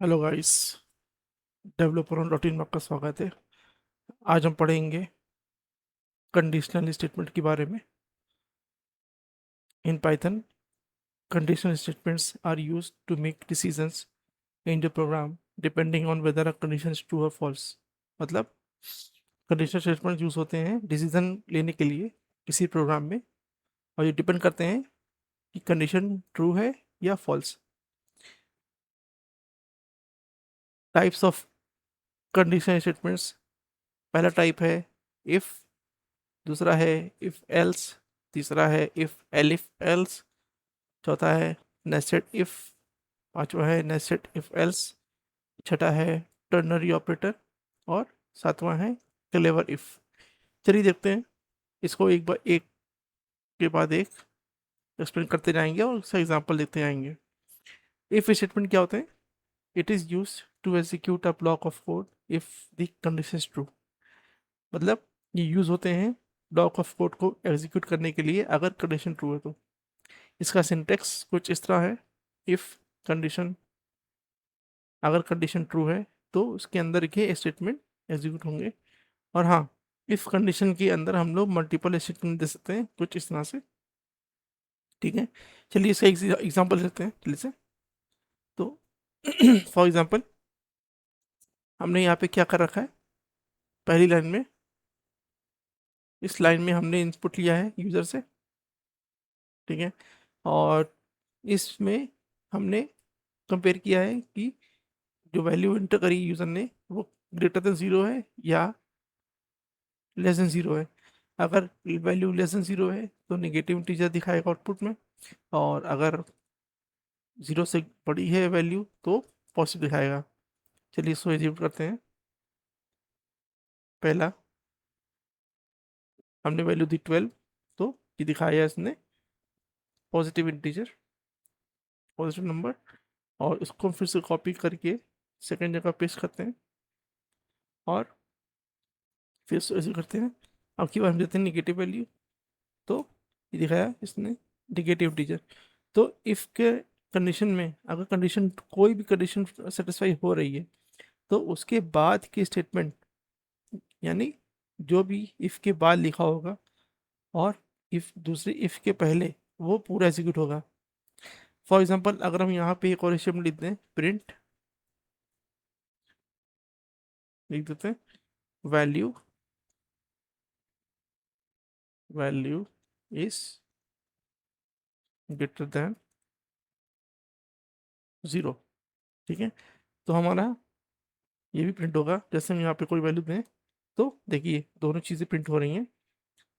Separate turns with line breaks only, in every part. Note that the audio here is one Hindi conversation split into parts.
Hello guys. Developer on routine में आपका स्वागत है। आज हम पढ़ेंगे कंडीशनल स्टेटमेंट के बारे में। In Python, conditional statements are used to make decisions in the program depending on whether a condition is true और फॉल्स। मतलब कंडीशनल स्टेटमेंट यूज होते हैं डिसीजन लेने के लिए किसी प्रोग्राम में, और ये डिपेंड करते हैं कि कंडीशन ट्रू है या false. Types of conditional statements: पहला टाइप है इफ, दूसरा है इफ एल्स, तीसरा है इफ एलिफ एल्स, चौथा है नेस्टेड इफ, पांचवा है नेस्टेड इफ एल्स, छठा है टर्नरी ऑपरेटर, और सातवां है क्लेवर इफ। चलिए देखते हैं इसको एक बार एक के बाद एक एक्सप्लेन करते जाएंगे और उसका एग्जांपल देते जाएंगे। इफ स्टेटमेंट क्या होते हैं? It is use to execute a block of code if the condition is true. मतलब ये यूज होते हैं ब्लॉक ऑफ कोड को एग्जीक्यूट करने के लिए अगर कंडीशन ट्रू है तो। इसका सिंटेक्स कुछ इस तरह है: इफ कंडीशन, अगर कंडीशन ट्रू है तो उसके अंदर के स्टेटमेंट एग्जीक्यूट होंगे। और हाँ, इफ कंडीशन के अंदर हम लोग मल्टीपल स्टेटमेंट दे सकते हैं कुछ इस तरह से। ठीक है, चलिए इसका एग्जांपल लेते हैं जल्दी से। तो फॉर एग्जांपल हमने यहाँ पे क्या कर रखा है, पहली लाइन में, इस लाइन में हमने इनपुट लिया है यूज़र से। ठीक है, और इसमें हमने कंपेयर किया है कि जो वैल्यू एंटर करी यूज़र ने वो ग्रेटर देन ज़ीरो है या लेस देन ज़ीरो है। अगर वैल्यू लेस देन ज़ीरो है तो नेगेटिव इंटीजर दिखाएगा आउटपुट में, और अगर ज़ीरो से बड़ी है वैल्यू तो पॉजिटिव दिखाएगा। चलिए इसको एग्जीक्यूट करते हैं। पहला हमने वैल्यू दी 12, तो ये दिखाया इसने पॉजिटिव इंटीजर, पॉजिटिव नंबर। और इसको फिर से कॉपी करके सेकंड जगह पेस्ट करते हैं और फिर से ऐसे करते हैं। अब की बार हम देते हैं निगेटिव वैल्यू, तो ये दिखाया इसने निगेटिव इंटीजर। तो इफ़ के कंडीशन में अगर कंडीशन, कोई भी कंडीशन सेटिस्फाई हो रही है तो उसके बाद की स्टेटमेंट, यानी जो भी इफ़ के बाद लिखा होगा और इफ़ दूसरी इफ़ के पहले, वो पूरा एग्जीक्यूट होगा। फॉर एग्जांपल अगर हम यहाँ पे एक और स्टेटमेंट लिख दें, प्रिंट, लिख देते हैं value, value is greater than zero. ठीक है, तो हमारा ये भी प्रिंट होगा। जैसे हम यहाँ पे कोई वैल्यू दें तो देखिए दोनों चीज़ें प्रिंट हो रही हैं,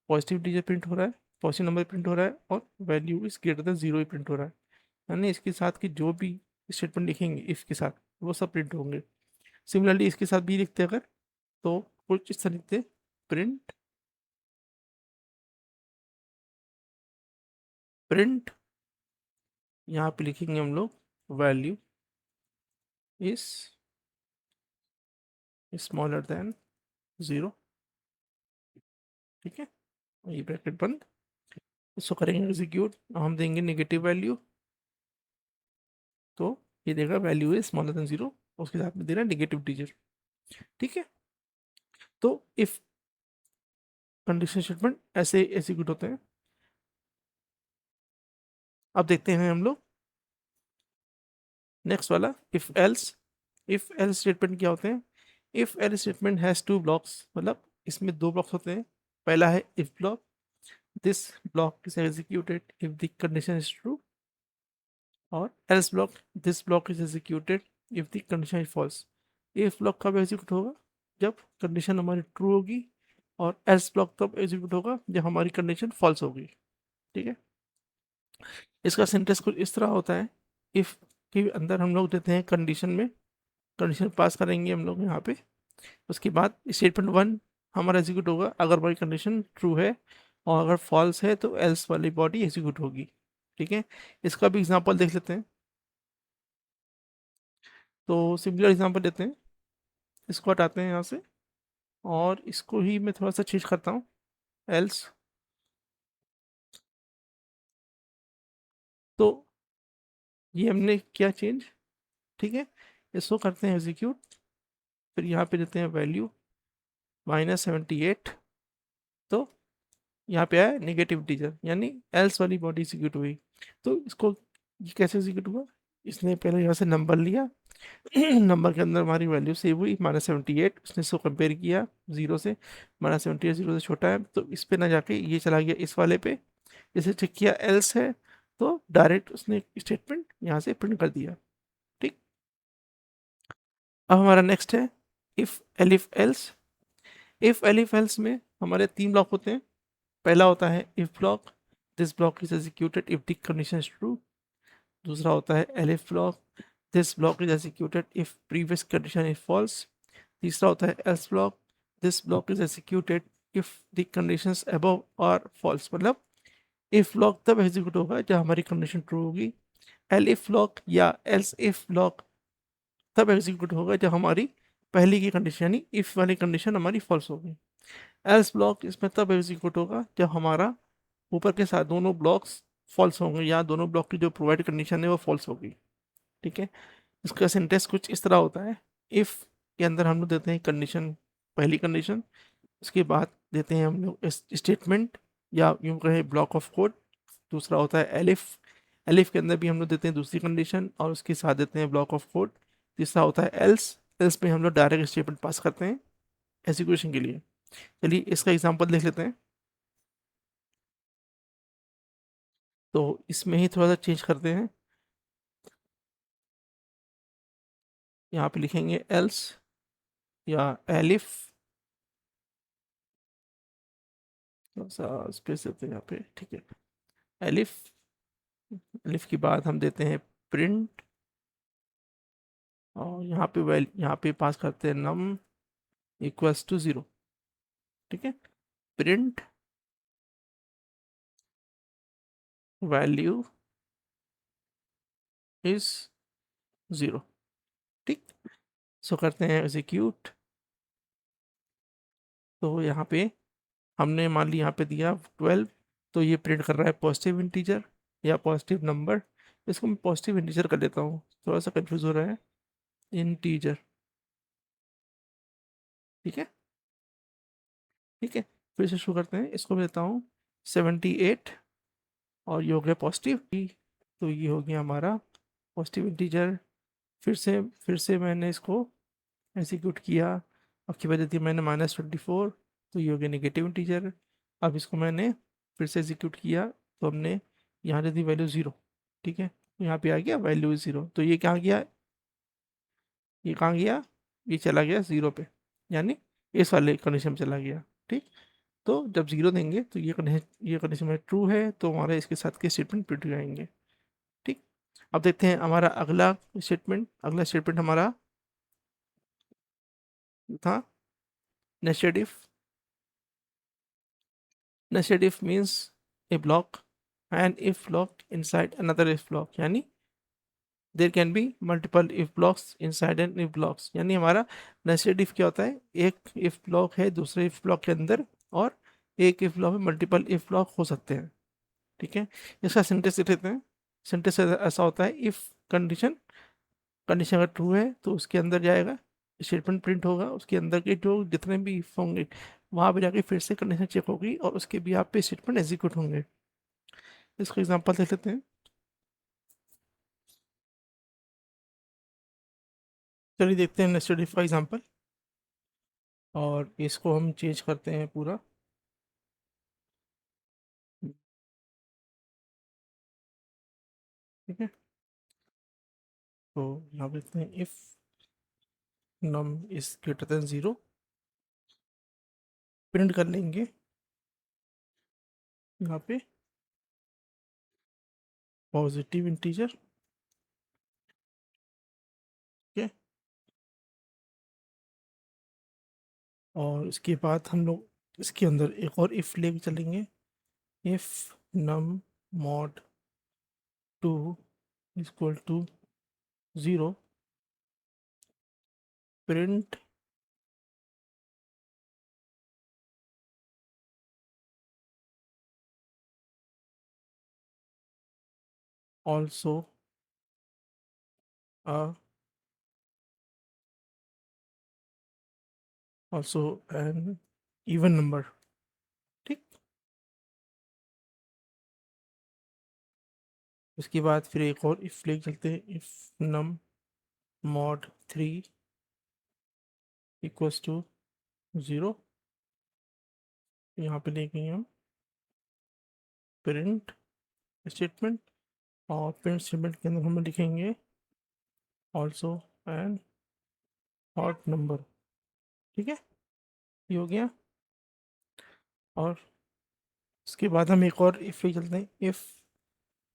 पॉजिटिव इंटीजर प्रिंट हो रहा है, पॉजिटिव नंबर प्रिंट हो रहा है, और value is greater than zero he print हो रहा है। यानी इसके साथ की जो भी स्टेटमेंट लिखेंगे इफ के साथ वो सब प्रिंट होंगे। सिमिलरली इसके साथ भी लिखते अगर, तो कुछ इस तरह लिखते, प्रिंट, प्रिंट, यहाँ पे लिखेंगे हम लोग value is smaller than zero. ठीक है, ये ब्रैकेट बंद। इसको करेंगे एग्जीक्यूट, हम देंगे नेगेटिव वैल्यू, तो ये देगा value is smaller than zero, उसके साथ में दे रहा है नेगेटिव टीजर। ठीक है, तो इफ कंडीशन स्टेटमेंट ऐसे एग्जीक्यूट होते हैं। अब देखते हैं हम लोग नेक्स्ट वाला, if else. If else statement क्या होते हैं? If else statement has two blocks, मतलब इसमें दो ब्लॉक्स होते हैं। पहला है if block, this block is executed if the condition is true. और else block, this block is executed if the condition is false. If block कब एग्जीक्यूट होगा? जब कंडीशन हमारी ट्रू होगी, और एल्स ब्लॉक तब एग्जीक्यूट होगा जब हमारी कंडीशन फॉल्स होगी। ठीक है, इसका सिंटेक्स कुछ इस तरह होता है। इफ के अंदर हम लोग देते हैं कंडीशन में, कंडीशन पास करेंगे हम लोग यहाँ पे। उसके बाद स्टेटमेंट वन हमारा एग्जीक्यूट होगा अगर हमारी कंडीशन ट्रू है, और अगर फॉल्स है तो एल्स वाली बॉडी एग्जीक्यूट होगी। ठीक है, इसका भी एग्जांपल देख लेते हैं। तो सिमिलर एग्जांपल लेते हैं, इसको हटाते हैं यहाँ से, और इसको ही मैं थोड़ा सा चेंज करता हूँ, एल्स। तो ये हमने किया चेंज। ठीक है, इसको करते हैं एग्जीक्यूट, फिर यहाँ पे देते हैं वैल्यू -78, तो यहाँ पे आया नेगेटिव इंटीजर, यानी एल्स वाली बॉडी एग्जीक्यूट हुई। तो इसको ये कैसे एग्जीक्यूट हुआ, इसने पहले यहाँ से नंबर लिया, नंबर के अंदर हमारी वैल्यू सेव हुई -78, उसने इसको कंपेयर किया जीरो से, -78 जीरो से छोटा है, तो इस पे ना जाके ये चला गया इस वाले पे, जैसे चेक किया एल्स है, तो डायरेक्ट उसने स्टेटमेंट यहाँ से प्रिंट कर दिया। ठीक, अब हमारा नेक्स्ट है if elif else. If elif else में हमारे तीन ब्लॉक होते हैं। पहला होता है if block, this block is executed if the condition is true. दूसरा होता है elif block, this block is executed if previous condition is false. तीसरा होता है else block, this block is executed if the conditions above are false. मतलब इफ ब्लॉक तब एग्जीक्यूट होगा जब हमारी कंडीशन ट्रू होगी, एल इफ ब्लॉक या एल्स इफ ब्लॉक तब एग्जीक्यूट होगा जब हमारी पहली की कंडीशन यानी इफ वाली कंडीशन हमारी फॉल्स होगी। एल्स ब्लॉक इसमें तब एग्जीक्यूट होगा जब हमारा ऊपर के साथ दोनों ब्लॉक्स फॉल्स होंगे या दोनों ब्लॉक की जो प्रोवाइड कंडीशन है वो फॉल्स होगी। ठीक है, इसका सिंटेक्स कुछ इस तरह होता है। इफ के अंदर हम लोग देते हैं कंडीशन, पहली कंडीशन, उसके बाद देते हैं हम लोग स्टेटमेंट या यूं कहें ब्लॉक ऑफ कोड। दूसरा होता है एलिफ, एलिफ के अंदर भी हम लोग देते हैं दूसरी कंडीशन और उसके साथ देते हैं ब्लॉक ऑफ कोड। तीसरा होता है एल्स, एल्स में हम लोग डायरेक्ट स्टेटमेंट पास करते हैं एग्जीक्यूशन के लिए। चलिए इसका एग्जांपल देख लेते हैं। तो इसमें ही थोड़ा सा चेंज करते हैं, यहाँ पे लिखेंगे एल्स या एलिफ, थोड़ा सा स्पेस देते हैं यहाँ पे। ठीक है, एलिफ, एलिफ के बाद हम देते हैं प्रिंट, और यहाँ पे पास करते हैं नम इक्वल्स टू 0। ठीक है, प्रिंट वैल्यू इज 0। ठीक, सो करते हैं एग्जीक्यूट। तो यहाँ पे हमने मान ली यहाँ पे दिया 12, तो ये प्रिंट कर रहा है पॉजिटिव इंटीजर या पॉजिटिव नंबर। इसको मैं पॉजिटिव इंटीजर कर लेता हूँ, थोड़ा सा कंफ्यूज हो रहा है, इंटीजर। ठीक है, ठीक है, फिर से शुरू करते हैं, इसको मैं देता हूँ 78 और ये हो गया पॉजिटिव, तो ये हो गया हमारा पॉजिटिव इंटीजर। फिर से मैंने इसको एग्जीक्यूट किया, अब की वजह दी मैंने -24, तो ये हो गया नेगेटिव इंटीजर। अब इसको मैंने फिर से एग्जीक्यूट किया, तो हमने यहाँ दे दी वैल्यू 0। ठीक है, तो यहाँ पे आ गया वैल्यू 0, तो ये कहाँ गया, ये कहाँ गया, ये चला गया 0 पे, यानी इस वाले कंडीशन में चला गया। ठीक, तो जब 0 देंगे तो ये कंडीशन में ट्रू है, तो हमारे इसके साथ के स्टेटमेंट प्रिंट हो जाएंगे। ठीक, अब देखते हैं हमारा अगला स्टेटमेंट। अगला स्टेटमेंट हमारा था nested if. Nested if means a block and if block inside another if block, यानी there can be multiple if blocks inside N if blocks. यानी हमारा नेस्टेड इफ क्या होता है, एक इफ ब्लॉक है दूसरे इफ ब्लॉक के अंदर, और एक इफ ब्लॉक में मल्टीपल इफ ब्लॉक हो सकते हैं। ठीक है, इसका सिंटेक्स देख लेते हैं। सिंटेक्स ऐसा होता है, इफ कंडीशन, कंडीशन अगर ट्रू है तो उसके अंदर जाएगा, स्टेटमेंट प्रिंट होगा, उसके अंदर के जो जितने भी इफ होंगे वहाँ पे जाके फिर से कंडीशन चेक होगी और उसके भी आप पे स्टेटमेंट एग्जीक्यूट होंगे। इसका एग्जांपल देख लेते हैं। चलिए देखते हैं नेस्टेड इफ का एग्जांपल, और इसको हम चेंज करते हैं पूरा। ठीक है, तो यहाँ पे लिखते हैं if num is greater than 0, print कर लेंगे यहाँ पे पॉजिटिव इंटीजर। ठीक है, और इसके बाद हम लोग इसके अंदर एक और इफ लेके चलेंगे, if num mod 2 equal to 0, print also also an even number. ठीक, इसके बाद फिर एक और इफ लेके चलते हैं, if num mod 3 equals to 0। यहाँ पे लेंगे हम प्रिंट स्टेटमेंट, और प्रिंट स्टेटमेंट के अंदर हम लिखेंगे ऑल्सो एन ऑड नंबर। ठीक है, ये हो गया। और इसके बाद हम एक और इफ ले चलते हैं, if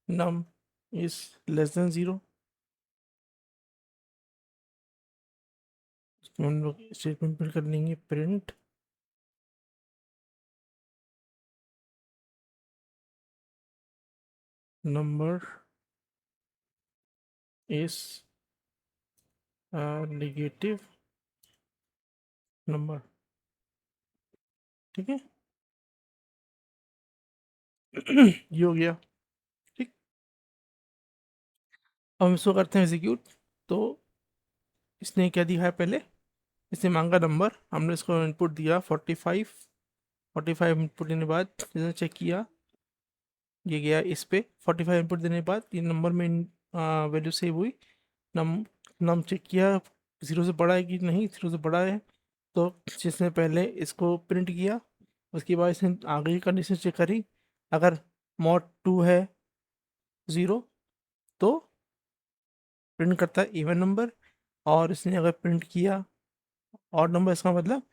num is less than 0। हम लोग स्टेटमेंट प्रिंट कर लेंगे print number is negative number. ठीक है, ये हो गया। ठीक, अब हम इसको करते हैं एग्जीक्यूट। तो इसने क्या दिया है, पहले इसने मांगा नंबर, हमने इसको इनपुट दिया 45। 45 इनपुट देने के बाद इसने चेक किया, ये गया इस पे 45 इनपुट देने के बाद ये नंबर में वैल्यू सेव हुई। नम नम चेक किया 0 से बड़ा है कि नहीं, 0 से बड़ा है। तो जिसने पहले इसको प्रिंट किया, उसके बाद इसने आगे की कंडीशन चेक करी। अगर मॉड 2 है 0 तो प्रिंट करता है इवन नंबर, और इसने अगर प्रिंट किया ऑड नंबर, इसका मतलब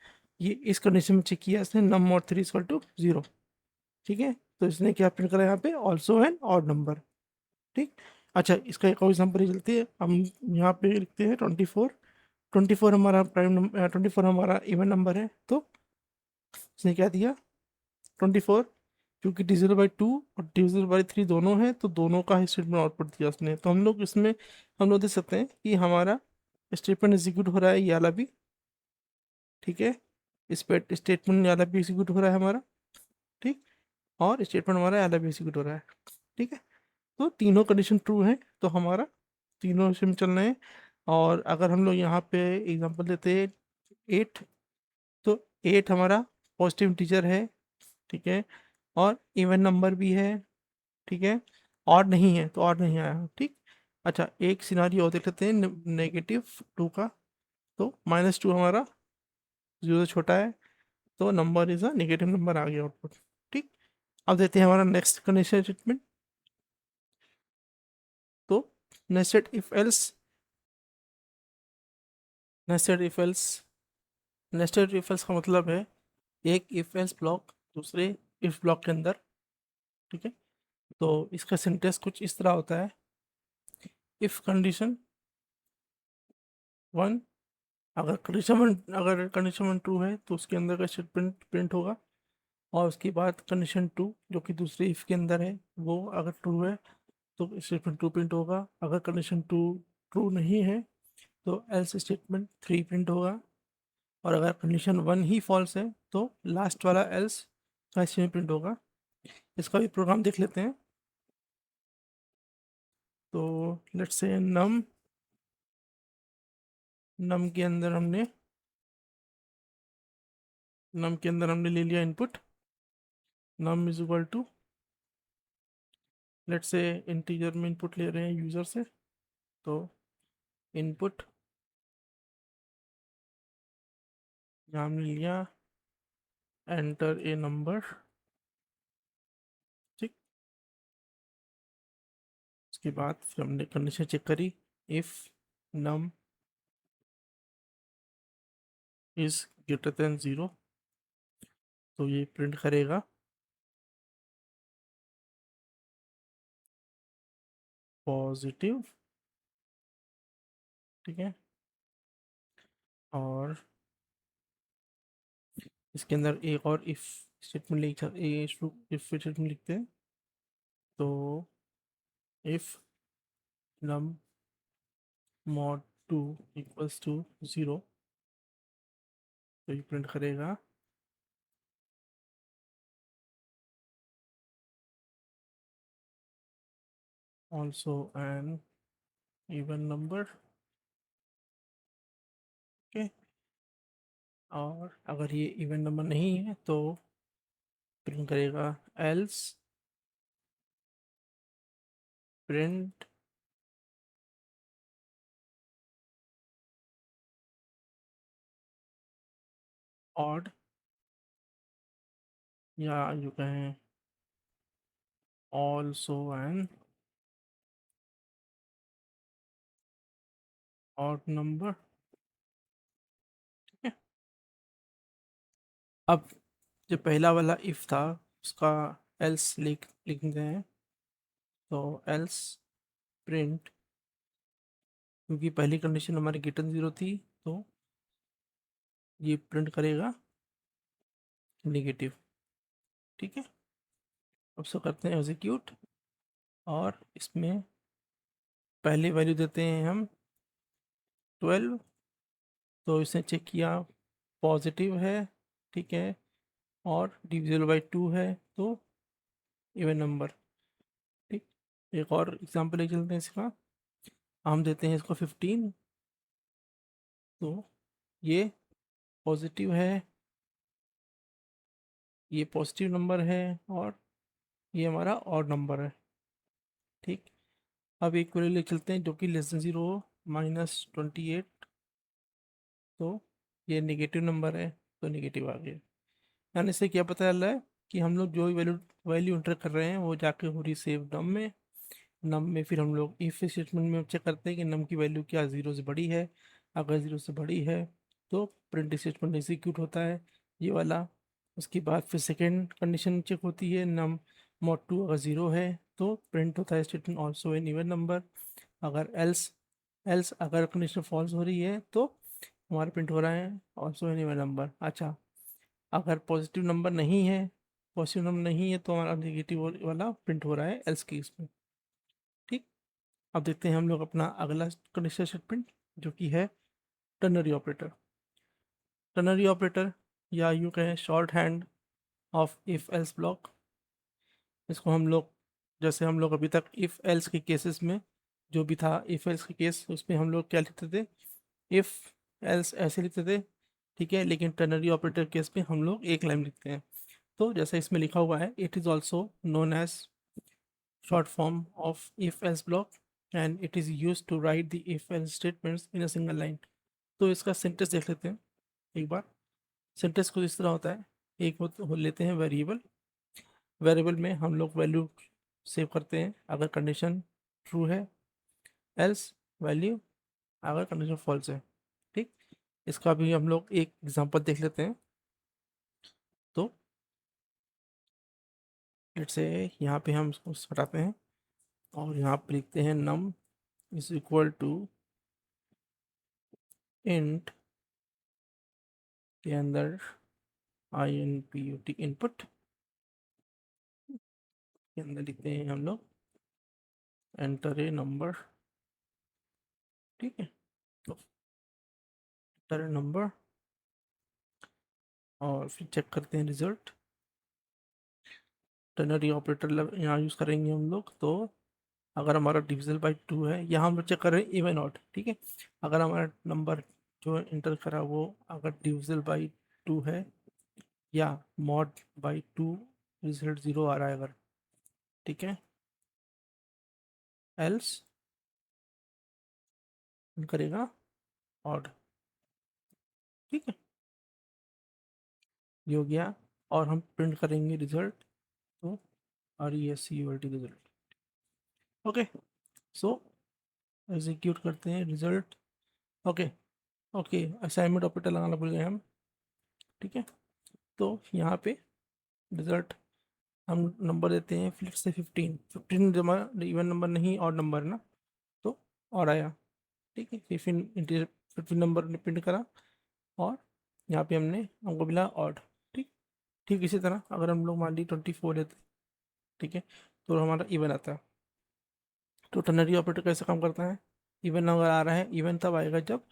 ये इस कंडीशन में चेक किया इसने नम मॉड 3 इक्वल टू 0। ठीक है, तो इसने क्या प्रिंट करा यहाँ पे, ऑल्सो एन ऑड नंबर। ठीक, अच्छा इसका एक और एग्जाम्पल चलती है, हम यहाँ पे लिखते हैं 24। 24 हमारा प्राइम नंबर, 24 हमारा इवन नंबर है। तो इसने क्या दिया 24, क्योंकि डिविजिबल बाई 2 और डिविजिबल बाई 3 दोनों हैं, तो दोनों का ही स्टेटमेंट आउटपुट दिया उसने। तो हम लोग इसमें हम लोग देख सकते हैं कि हमारा स्टेटमेंट एग्जीक्यूट हो रहा है ये वाला भी। ठीक है, इस पे स्टेटमेंट वाला भी एग्जीक्यूट हो रहा है हमारा। ठीक, और स्टेटमेंट हमारा ये वाला भी एग्जीक्यूट हो रहा है। ठीक है, तो तीनों कंडीशन ट्रू है, तो हमारा तीनों इसमें चल रहे हैं। और अगर हम लोग यहाँ पे एग्जांपल देते हैं 8, तो 8 हमारा पॉजिटिव इंटीजर है। ठीक है, और इवन नंबर भी है। ठीक है, और नहीं है तो और नहीं आया। ठीक, अच्छा एक सिनारियो और देख लेते हैं -2 का। तो -2 हमारा 0 से छोटा है, तो number is a negative number आ गया आउटपुट। ठीक, अब देते हैं हमारा नेक्स्ट कंडीशन स्टेटमेंट। तो nested if else, nested if else, nested if else का मतलब है एक इफ एल्स ब्लॉक दूसरे इफ ब्लॉक के अंदर। ठीक है, तो इसका सिंटेक्स कुछ इस तरह होता है, इफ कंडीशन 1, अगर कंडीशन 1 ट्रू है तो उसके अंदर का स्टेटमेंट प्रिंट होगा। और उसके बाद कंडीशन 2 जो कि दूसरे इफ के अंदर है, वो अगर ट्रू है तो स्टेटमेंट 2 प्रिंट होगा। अगर कंडीशन 2 ट्रू नहीं है तो एल्स स्टेटमेंट 3 प्रिंट होगा। और अगर कंडीशन 1 ही फॉल्स है तो लास्ट वाला एल्स का स्टेटमेंट प्रिंट होगा। इसका भी प्रोग्राम देख लेते हैं। तो लेट्स से नम, नम के अंदर हमने नम के अंदर हमने ले लिया input, num is equal to, let's से इंटीजर में इनपुट ले रहे हैं यूज़र से। तो इनपुट यहाँ हमने लिया एंटर ए नंबर। ठीक, उसके बाद फिर हमने कंडीशन चेक करी, if num is greater than 0, तो ये प्रिंट करेगा पॉजिटिव। ठीक है, और इसके अंदर एक और इफ स्टेटमेंट इफ स्टेटमेंट लिखते हैं। तो if num mod 2 equals to 0, तो ये प्रिंट करेगा also an even number. Okay, और अगर ये इवन नंबर नहीं है तो प्रिंट करेगा एल्स प्रिंट ऑड, या जो कहें ऑल्सो एन ऑड नंबर। ठीक है, अब जो पहला वाला इफ था उसका एल्स लिखते हैं। तो एल्स प्रिंट, क्योंकि पहली कंडीशन हमारी गिटन 0 थी तो ये प्रिंट करेगा नेगेटिव। ठीक है, अब सो करते हैं एग्जीक्यूट, और इसमें पहली वैल्यू देते हैं हम 12। तो इसने चेक किया पॉजिटिव है, ठीक है, और डिविजिबल बाई 2 है तो इवन नंबर। ठीक, एक और एग्जांपल ले चलते हैं इसका। हम देते हैं इसको 15, तो ये पॉजिटिव है, ये पॉजिटिव नंबर है, और ये हमारा ऑड नंबर है। ठीक, अब एक वैल्यू ले चलते हैं जो कि लेस देन 0 -28, तो ये नेगेटिव नंबर है तो नेगेटिव आ गया। यानी इससे क्या पता चल रहा है कि हम लोग जो भी वैल्यू वैल्यू इंटर कर रहे हैं वो जाके हो रही सेव नम में। नम में फिर हम लोग इफ स्टेटमेंट में चेक करते हैं कि नम की वैल्यू क्या 0 से बड़ी है। अगर 0 से बड़ी है तो प्रिंट स्टेटमेंट एग्जीक्यूट होता है, ये वाला। उसके बाद फिर सेकेंड कंडीशन चेक होती है, नम मॉड 2 अगर 0 है तो प्रिंट होता है statement also in even number. अगर एल्स एल्स अगर कंडीशन फॉल्स हो रही है तो हमारा प्रिंट हो रहा है ऑल्सो इन इवन नंबर। अच्छा, अगर पॉजिटिव नंबर नहीं है, पॉजिटिव नंबर नहीं है तो हमारा नेगेटिव वाला प्रिंट हो रहा है एल्स केस में। ठीक, अब देखते हैं हम लोग अपना अगला कंडीशनल स्टेटमेंट जो कि है टर्नरी ऑपरेटर। टर्नरी ऑपरेटर, या यूँ कहें short hand of if else block. इसको हम लोग, जैसे हम लोग अभी तक इफ एल्स के केसेस में जो भी था इफ एल्स के केस, उसमें हम लोग क्या लिखते थे, इफ एल्स ऐसे लिखते थे। ठीक है, लेकिन टर्नरी ऑपरेटर केस में हम लोग एक लाइन लिखते हैं। तो जैसे इसमें लिखा हुआ है, it is also known as short form of if-else block and it is used to write the if-else statements in a single line। तो इसका सिंटेक्स देख लेते हैं एक बार। सिंटेक्स कुछ इस तरह होता है, एक वो लेते हैं वेरिएबल। वेरिएबल में हम लोग वैल्यू सेव करते हैं अगर कंडीशन ट्रू है, एल्स वैल्यू अगर कंडीशन फॉल्स है। ठीक, इसका भी हम लोग एक एग्जांपल देख लेते हैं। तो लेट्स से यहाँ पे हम इसको हटाते हैं और यहाँ पे लिखते हैं num is equal to int के अंदर INPUT इनपुट के अंदर लिखते हैं हम लोग एंटर ए नंबर। ठीक है, तो एंटर ए नंबर और फिर चेक करते हैं रिजल्ट। टर्नरी ऑपरेटर यहाँ यूज़ करेंगे हम लोग। तो अगर हमारा डिविजल बाई 2 है, यहाँ हम लोग चेक कर रहे हैं इवन ऑड। ठीक है, अगर हमारा नंबर जो इंटर करा वो अगर डिविजल बाई 2 है या मॉड बाई 2, रिजल्ट 0 आ रहा है अगर, ठीक है, एल्स करेगा ऑड। ठीक है, ये हो गया, और हम प्रिंट करेंगे रिजल्ट। तो RESCULT रिजल्ट। ओके, सो एग्जीक्यूट करते हैं result. Okay, okay, assignment operator लगाना भूल गए हम। ठीक है, तो यहाँ पे रिजल्ट हम नंबर देते हैं फिर से 15। 15 जमा इवन नंबर नहीं और नंबर ना, तो और आया। ठीक है, 15 नंबर ने प्रिंट करा, और यहाँ पे हमको मिला ऑड। ठीक, ठीक इसी तरह अगर हम लोग मान ली 24 लेते, ठीक है, तो हमारा इवन आता है। तो टर्नरी ऑपरेटर कैसे काम करता है, इवन नंबर आ रहा है, इवन तब आएगा जब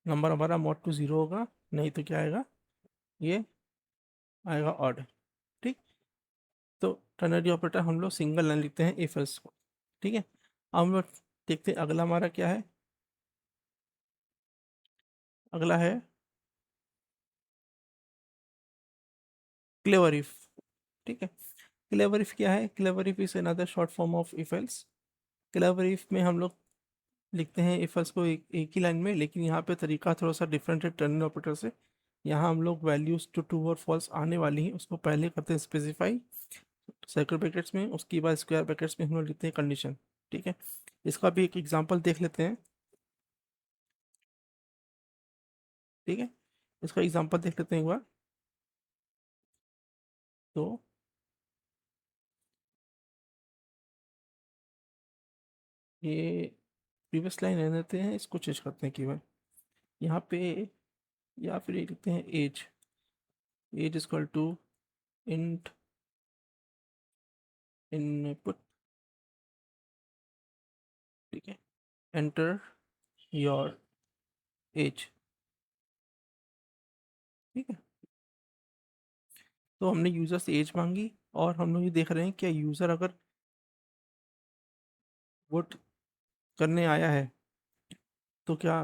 नंबर हमारा मॉड टू 0 होगा, नहीं तो क्या आएगा, ये आएगा ऑड। ठीक, तो टर्नरी ऑपरेटर हम लोग सिंगल लाइन लिखते हैं इफ एल्स को। ठीक है, अब हम लोग देखते हैं अगला हमारा क्या है। अगला है क्लेवर इफ। ठीक है, क्लेवर इफ क्या है? Clever if is another short form of if else. Clever if में हम लोग लिखते हैं इफ एल्स को एक ही लाइन में, लेकिन यहाँ पे तरीका थोड़ा सा डिफरेंट है टर्निंग ऑपरेटर से। यहाँ हम लोग वैल्यूज जो ट्रू और फॉल्स आने वाली हैं उसको पहले करते हैं स्पेसिफाई सर्कल ब्रैकेट्स में, उसके बाद स्क्वायर ब्रैकेट्स में हम लोग लिखते हैं कंडीशन। ठीक है, इसका भी एक एग्जांपल देख लेते हैं। ठीक है, इसका एग्जांपल देख लेते हैं एक बार। तो ये प्रीवियस लाइन रहने देते हैं, इसको चेंज करते हैं केवल यहाँ पे, या फिर ये लिखते हैं age, age equal to int input. ठीक है, एंटर योर एज। ठीक है, तो हमने यूजर से एज मांगी, और हम लोग ये देख रहे हैं क्या यूजर अगर वोट करने आया है तो क्या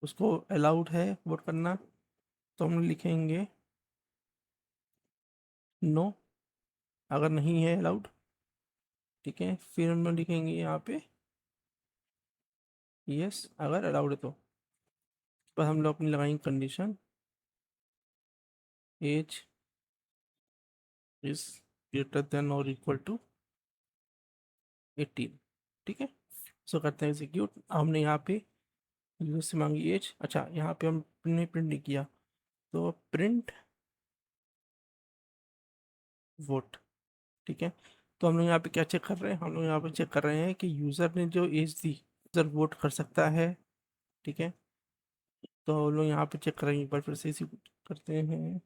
उसको अलाउड है वोट करना? तो हम लिखेंगे नो अगर नहीं है अलाउड। ठीक है, फिर हम लोग लिखेंगे यहाँ पे यस अगर अलाउड है। तो बस हम लोग अपनी लगाएंगे condition age is greater than और इक्वल टू 18। ठीक है, सो करते हैं एग्जीक्यूट। हमने यहाँ पे यूजर से मांगी एज, अच्छा यहाँ पे हम ने प्रिंट नहीं किया, तो प्रिंट वोट। ठीक है, तो हम लोग यहाँ पे क्या चेक कर रहे हैं? हम लोग यहाँ पे चेक कर रहे हैं कि यूज़र ने जो एज दी, यूज़र वोट कर सकता है। ठीक है, तो हम लोग यहाँ पे चेक करेंगे एक बार फिर से इसी करते हैं।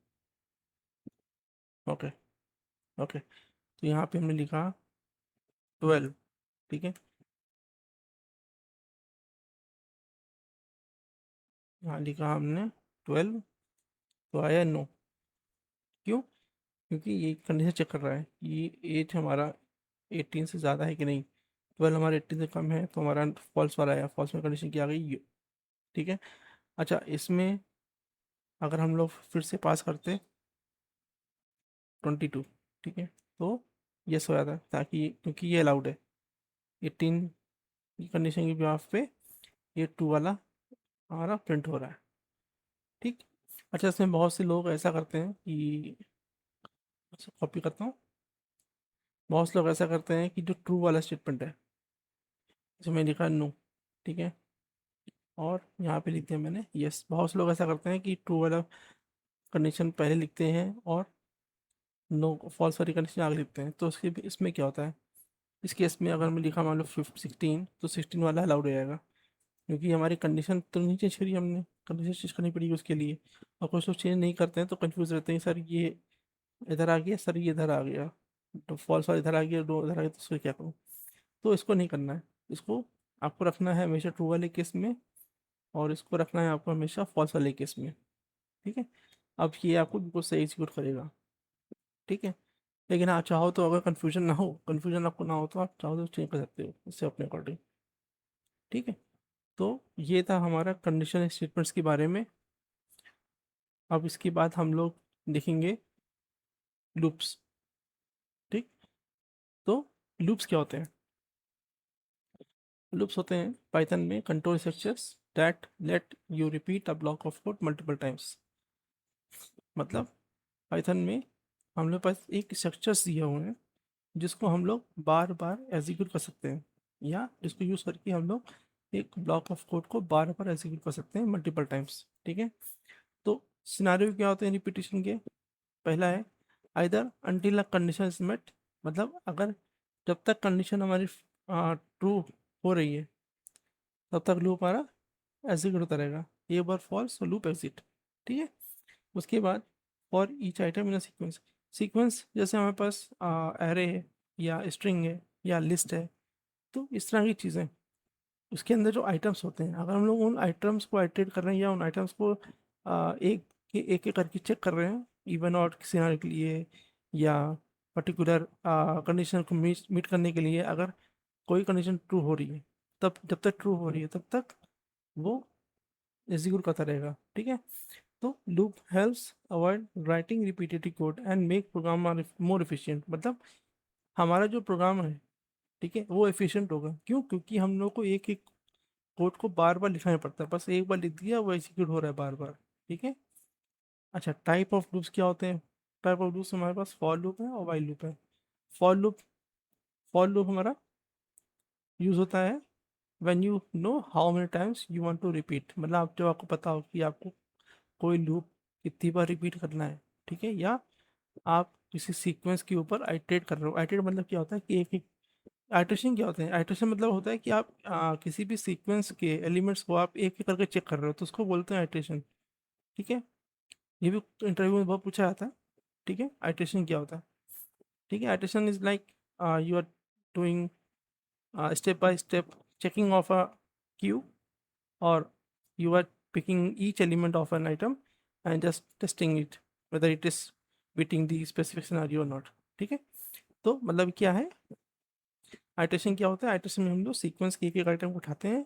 ओके, ओके, तो यहाँ पे हमने लिखा 12। ठीक है, यहाँ लिखा हमने 12, तो आया नो। क्यों? क्योंकि ये कंडीशन चेक कर रहा है कि एज हमारा 18 से ज़्यादा है कि नहीं। 12 हमारा 18 से कम है, तो हमारा फॉल्स वाला आया, फॉल्स में कंडीशन क्या आ गई ये। ठीक है, अच्छा इसमें अगर हम लोग फिर से पास करते 22। ठीक है, तो यस हो जाता है, ताकि क्योंकि ये अलाउड है 18 की कंडीशन की बिहाफ पे ये 2 वाला हमारा प्रिंट हो रहा है। ठीक, अच्छा इसमें बहुत से लोग ऐसा करते हैं कि, कॉपी करता हूँ, बहुत से लोग ऐसा करते हैं कि जो ट्रू वाला स्टेटमेंट है इसमें लिखा नो। ठीक है, और यहाँ पे लिख दिया मैंने यस। बहुत से लोग ऐसा करते हैं कि ट्रू वाला कंडीशन पहले लिखते हैं और नो फॉल्स वाली कंडीशन आगे लिखते हैं। तो उसके इसमें क्या होता है, इस केस में अगर मैं लिखा मान लो 16, तो 16 वाला अलाउड हो जाएगा, क्योंकि हमारी कंडीशन तो नहीं चेंज करी हमने, कंडीशन चेंज करनी पड़ेगी उसके लिए। और कुछ लोग चेंज नहीं करते हैं तो कंफ्यूज रहते हैं, सर ये इधर आ गया, सर ये इधर आ गया, तो फॉल्स वाला इधर आ गया, दो इधर आ गया, तो उसको क्या करूँ? तो इसको नहीं करना है, इसको आपको रखना है हमेशा ट्रू वाले केस में, और इसको रखना है आपको हमेशा फॉल्स वाले केस में। ठीक है, अब ये आपको बिल्कुल सही एग्जीक्यूट करेगा। ठीक है, लेकिन आप चाहो तो, अगर कन्फ्यूजन ना हो, कन्फ्यूजन आपको ना हो, तो आप चाहो तो चेंज कर सकते हो इससे अपने अकॉर्डिंग। ठीक है, तो ये था हमारा कंडीशन स्टेटमेंट्स के बारे में। अब इसके बाद हम लोग देखेंगे लूप्स। ठीक, तो लूप्स क्या होते हैं? लूप्स होते हैं पाइथन में control structures that let you repeat a block of code multiple times. मतलब पाइथन में हम लोग पास एक स्ट्रक्चर्स दिए हुए हैं जिसको हम लोग बार बार एग्जीक्यूट कर सकते हैं, या जिसको यूज़ करके हम लोग एक ब्लॉक ऑफ कोड को बार बार एग्जीक्यूट कर सकते हैं मल्टीपल टाइम्स। ठीक है, तो सिनारियो क्या होते हैं रिपीटिशन के? पहला है either until a condition is met, मतलब अगर जब तक कंडीशन हमारी ट्रू हो रही है तब तक लूप हमारा एग्जीक्यूट होता रहेगा, एक बार फॉल्स तो लूप एग्जिट। ठीक है, उसके बाद for each item in sequence, sequence जैसे हमारे पास एरे है या स्ट्रिंग है या लिस्ट है, तो इस तरह की चीज़ें उसके अंदर जो आइटम्स होते हैं, अगर हम लोग उन आइटम्स को आइटरेट कर रहे हैं या उन आइटम्स को एक एक करके चेक कर रहे हैं इवन और सिनारियो के लिए, या पर्टिकुलर कंडीशन को मीट करने के लिए, अगर कोई कंडीशन ट्रू हो रही है, तब जब तक ट्रू हो रही है तब तक वो एग्जीक्यूट करता रहेगा। ठीक है, तो loop helps avoid writing repetitive code and make program more efficient, मतलब हमारा जो प्रोग्राम है, ठीक है, वो एफिशिएंट होगा। क्यों? क्योंकि हम लोग को एक एक कोड को बार बार लिखना नहीं पड़ता, बस एक बार लिख दिया वो एग्जीक्यूट हो रहा है बार बार। ठीक है। अच्छा, टाइप ऑफ लूप्स क्या होते हैं? टाइप ऑफ लूप्स हमारे पास फॉर लूप है और वाइल लूप है। फॉर लूप, फॉर लूप हमारा यूज होता है when you know how many times you want to repeat, मतलब आप जब आपको पता हो कि आपको कोई लूप कितनी बार रिपीट करना है। ठीक है। या आप किसी सीक्वेंस के ऊपर आइटरेट कर रहे हो। आइटरेट मतलब क्या होता है कि एक एक, आइट्रेशन क्या होता है? आइट्रेशन मतलब होता है कि आप किसी भी सीक्वेंस के एलिमेंट्स को आप एक एक करके चेक कर रहे हो, तो उसको बोलते हैं आइट्रेशन। ठीक है। ये भी इंटरव्यू में बहुत पूछा जाता है। ठीक है, आइट्रेशन क्या होता है? ठीक है, iteration is like you are doing step by step checking of a queue, or you are picking each element of an item and just testing it whether it is fitting the specific scenario or not। ठीक है। तो मतलब क्या है, आइट्रेशन क्या होता है? आइट्रेशन में हम लोग सीक्वेंस के एक एक आइटम को उठाते हैं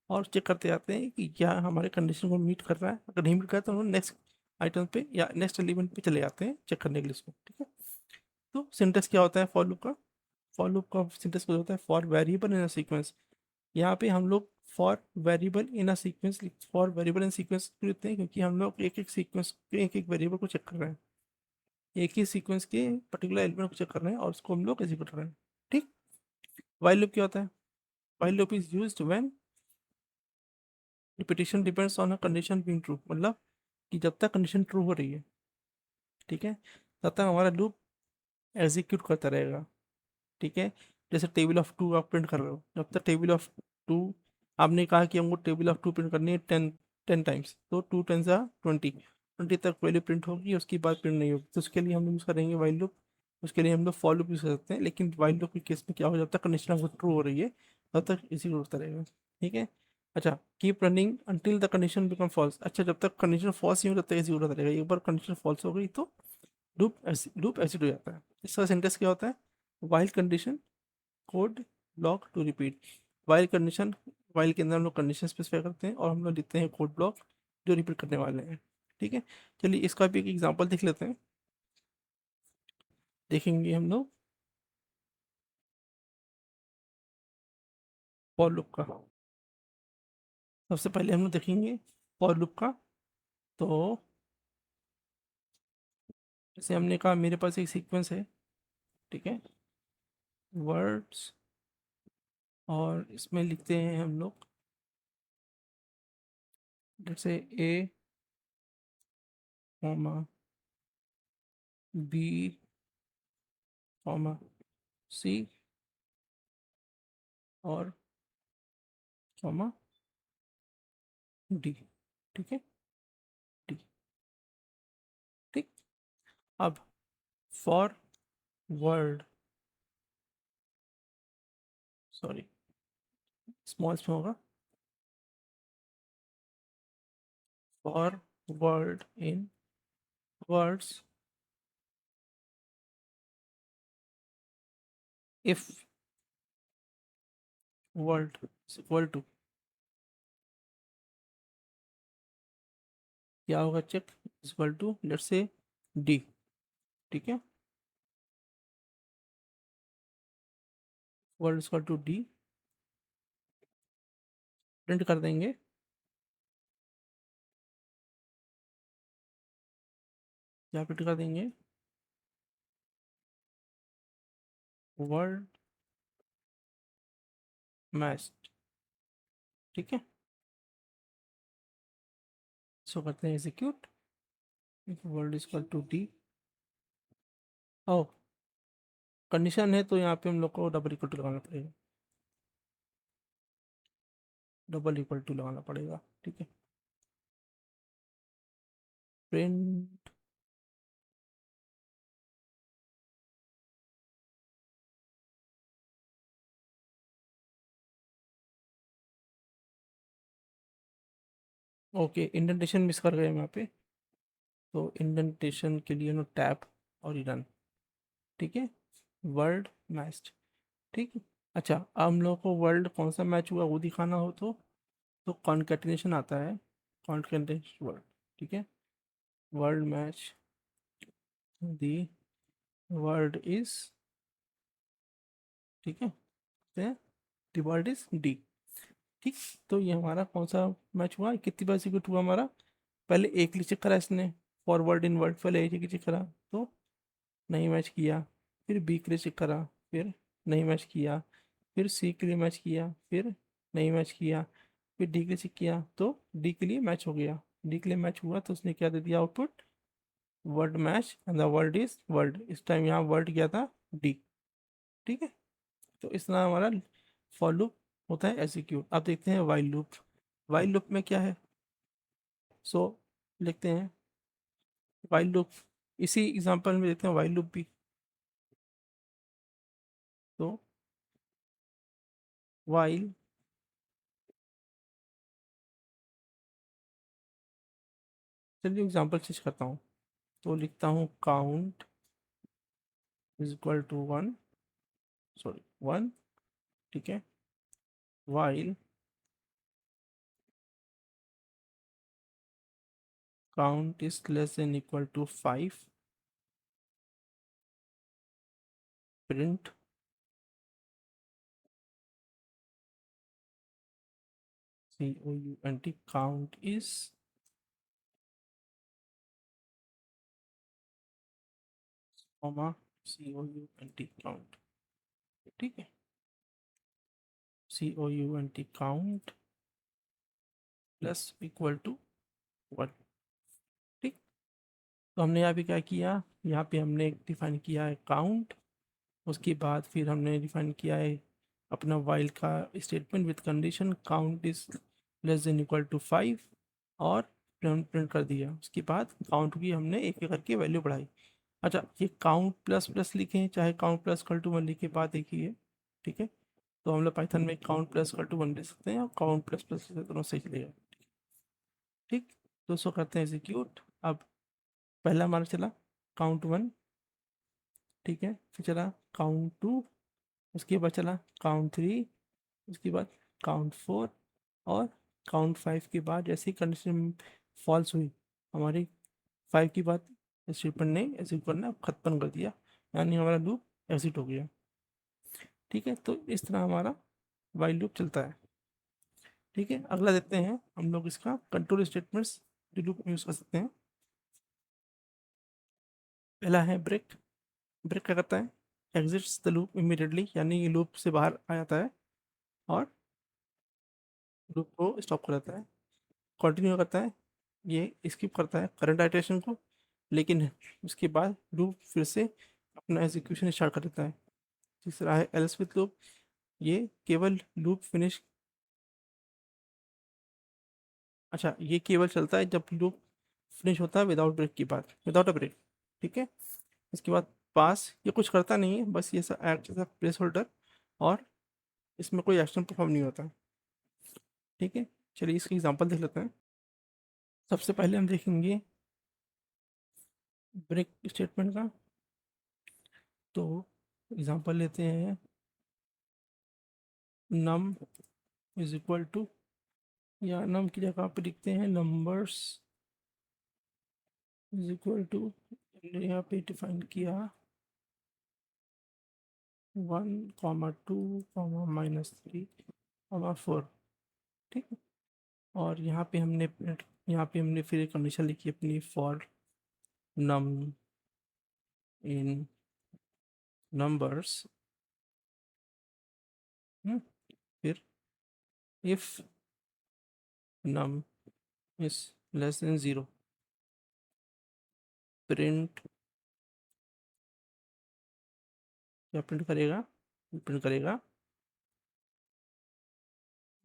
और चेक करते जाते हैं कि क्या हमारे कंडीशन को मीट कर रहा है। अगर नहीं मीट कर रहा है तो हम नेक्स्ट आइटम पे या नेक्स्ट एलिमेंट पे चले जाते हैं चेक करने के लिए उसको। ठीक है। तो सिंटेक्स क्या होता है फॉर लूप का? फॉर लूप का सिंटेक्स क्या होता है? For variable in a sequence. यहाँ पे हम लोग for variable in a sequence, for variable in sequence क्यों लिखते हैं? क्योंकि हम लोग एक एक सीक्वेंस के एक एक वेरिएबल को चेक कर रहे हैं, एक ही सीक्वेंस के पर्टिकुलर एलिमेंट को चेक कर रहे हैं और उसको हम लोग एग्जीक्यूट कर रहे हैं। ठीक। वाइल लूप क्या होता है? While loop is used when repetition depends on a condition being true, मतलब कि जब तक कंडीशन ट्रू हो रही है, ठीक है, तब तक हमारा लूप एग्जीक्यूट करता रहेगा। ठीक है। जैसे टेबल ऑफ टू आप प्रिंट कर रहे हो, जब तक टेबल ऑफ टू, आपने कहा कि हमको टेबल ऑफ टू प्रिंट करनी है 10 टाइम्स, तो 2 × 10 = 20, 20 तक वैल्यू प्रिंट होगी, उसके बाद प्रिंट नहीं होगी। तो उसके लिए हम यूज़ करेंगे वाइल लूप। उसके लिए हम लोग फॉर लूप यूज़ कर सकते हैं, लेकिन वाइल लूप के केस में क्या हो, जब तक कंडीशन आपको ट्रू हो रही है तब तक इसी होता रहेगा। ठीक है। अच्छा, keep running until the condition become false. अच्छा, जब तक कंडीशन फॉल्स नहीं हो तब तक इसी होता रहेगा। एक बार कंडीशन फॉल्स हो गई तो लूप एसिड हो जाता है। इसका सिंटेक्स क्या होता है? While condition code block to repeat. While condition, while के अंदर हम लोग कंडीशन स्पेसिफाई करते हैं और हम लोग लिखते हैं कोड ब्लॉक जो रिपीट करने वाले हैं। ठीक है। चलिए इसका भी एक एग्जांपल देख लेते हैं, देखेंगे हम लोग फॉर लूप का। सबसे पहले हम लोग देखेंगे फॉर लूप का। तो जैसे हमने कहा मेरे पास एक सीक्वेंस है, ठीक है, वर्ड्स, और इसमें लिखते हैं हम लोग जैसे ए कॉमा बी कॉमा सी और कॉमा डी। ठीक है, डी। ठीक। अब फॉर वर्ड, सॉरी, स्मॉल में होगा, for word in words if word equal to, क्या होगा चेक, इक्वल टू लेट्स से डी। ठीक है, word equal to D, print कर देंगे। क्या प्रिंट कर देंगे? Word match. ठीक है, सो करते हैं execute. Word equal to D. ओ, कंडीशन है तो यहाँ पे हम लोग को डबल इक्वल टू लगाना पड़ेगा, डबल इक्वल टू लगाना पड़ेगा। ठीक है, प्रिंट, ओके, इंडेंटेशन मिस कर गए हम यहाँ पे, तो इंडेंटेशन के लिए नो टैप और रन। ठीक है, वर्ड मैच्ड। ठीक है। अच्छा, अब हम लोग को वर्ल्ड कौन सा मैच हुआ वो दिखाना हो तो कॉन्केटिनेशन आता है, कॉन्केटिनेशन वर्ड। ठीक है, word match the word is, ठीक है, दी वर्ड इज डी। ठीक, तो ये हमारा कौन सा मैच हुआ, कितनी बार एग्जीक्यूट हुआ हमारा, पहले एक लिए चेक करा इसने, फॉरवर्ड इन वर्ड पहले एक चेक करा तो नहीं मैच किया, फिर बी के लिए चेक करा, फिर नहीं मैच किया, फिर सी के लिए मैच किया, फिर नहीं मैच किया, फिर डी के लिए चेक किया तो डी के लिए मैच हो गया। डी के लिए मैच हुआ तो उसने क्या दे दिया output, word match and the word is word, इस टाइम यहाँ वर्ड क्या था, डी। ठीक है, तो इस तरह हमारा फॉर लूप होता है एग्जीक्यूट। अब देखते हैं वाइल लूप। वाइल लूप में क्या है, सो लिखते हैं वाइल लूप, इसी एग्जांपल में देखते हैं वाइल लूप भी। तो वाइल, चलिए एग्जांपल चेंज करता हूँ, तो लिखता हूँ count is equal to one, sorry one, ठीक है, while count is less than equal to five, print COUNT count is comma COUNT count, ठीक है, COUNT count plus equal to one. ठीक, तो हमने यहाँ पे क्या किया, यहाँ पे हमने डिफाइन किया है काउंट, उसके बाद फिर हमने डिफाइन किया है अपना वाइल का statement with condition count is less than equal to five, और प्रिंट प्रिंट कर दिया। उसके बाद काउंट की हमने एक एक करके वैल्यू बढ़ाई। अच्छा, ये काउंट प्लस प्लस लिखे चाहे काउंट प्लस कल टू वन लिखे, बात एक ही है। ठीक है, तो हम लोग पाइथन में काउंट प्लस कल टू वन ले सकते हैं और काउंट प्लस प्लस दोनों सही चलेगा। ठीक, तो उसको करते हैं एग्जीक्यूट। अब पहला हमारा चला काउंट वन, ठीक है, फिर चला काउंट टू, उसके बाद चला काउंट थ्री, उसके बाद काउंट फोर, और काउंट फाइव के बाद जैसे ही कंडीशन फॉल्स हुई हमारी, फाइव की बात स्टेटमेंट ने एग्जीक्यूट करना खत्म कर दिया, यानी हमारा लूप एग्जिट हो गया। ठीक है, तो इस तरह हमारा वाइल लूप चलता है। ठीक है, अगला देखते हैं हम लोग इसका कंट्रोल स्टेटमेंट्स लूप में यूज़ कर सकते हैं। पहला है ब्रेक। ब्रेक क्या करता है, एग्जिट्स द लूप इमीडिएटली, यानी ये लूप से बाहर आ जाता है और लूप को स्टॉप कर देता है। कंटिन्यू करता है, ये स्किप करता है करंट आइटरेशन को, लेकिन उसके बाद लूप फिर से अपना एग्जीक्यूशन स्टार्ट कर देता है। तीसरा है एल्स विथ लूप, ये केवल लूप फिनिश, अच्छा ये केवल चलता है जब लूप फिनिश होता है विदाउट ब्रेक की बात, विदाउट अ ब्रेक। ठीक है, इसके बाद पास, ये कुछ करता नहीं है, बस ये एक्ट एज प्लेस होल्डर, और इसमें कोई एक्शन परफॉर्म नहीं होता। ठीक है, चलिए इसकी एग्जांपल देख लेते हैं। सबसे पहले हम देखेंगे ब्रेक स्टेटमेंट का, तो एग्जांपल लेते हैं num इज इक्वल टू, या नम की जगह पे लिखते हैं नंबर्स इज इक्वल टू, हमने यहाँ पे डिफाइन किया one comma two comma minus three comma four. ठीक है, और यहाँ पे हमने फिर एक कंडीशन लिखी अपनी फॉर नम इन नंबर्स, फिर if num is less than zero, print, क्या प्रिंट करेगा, प्रिंट करेगा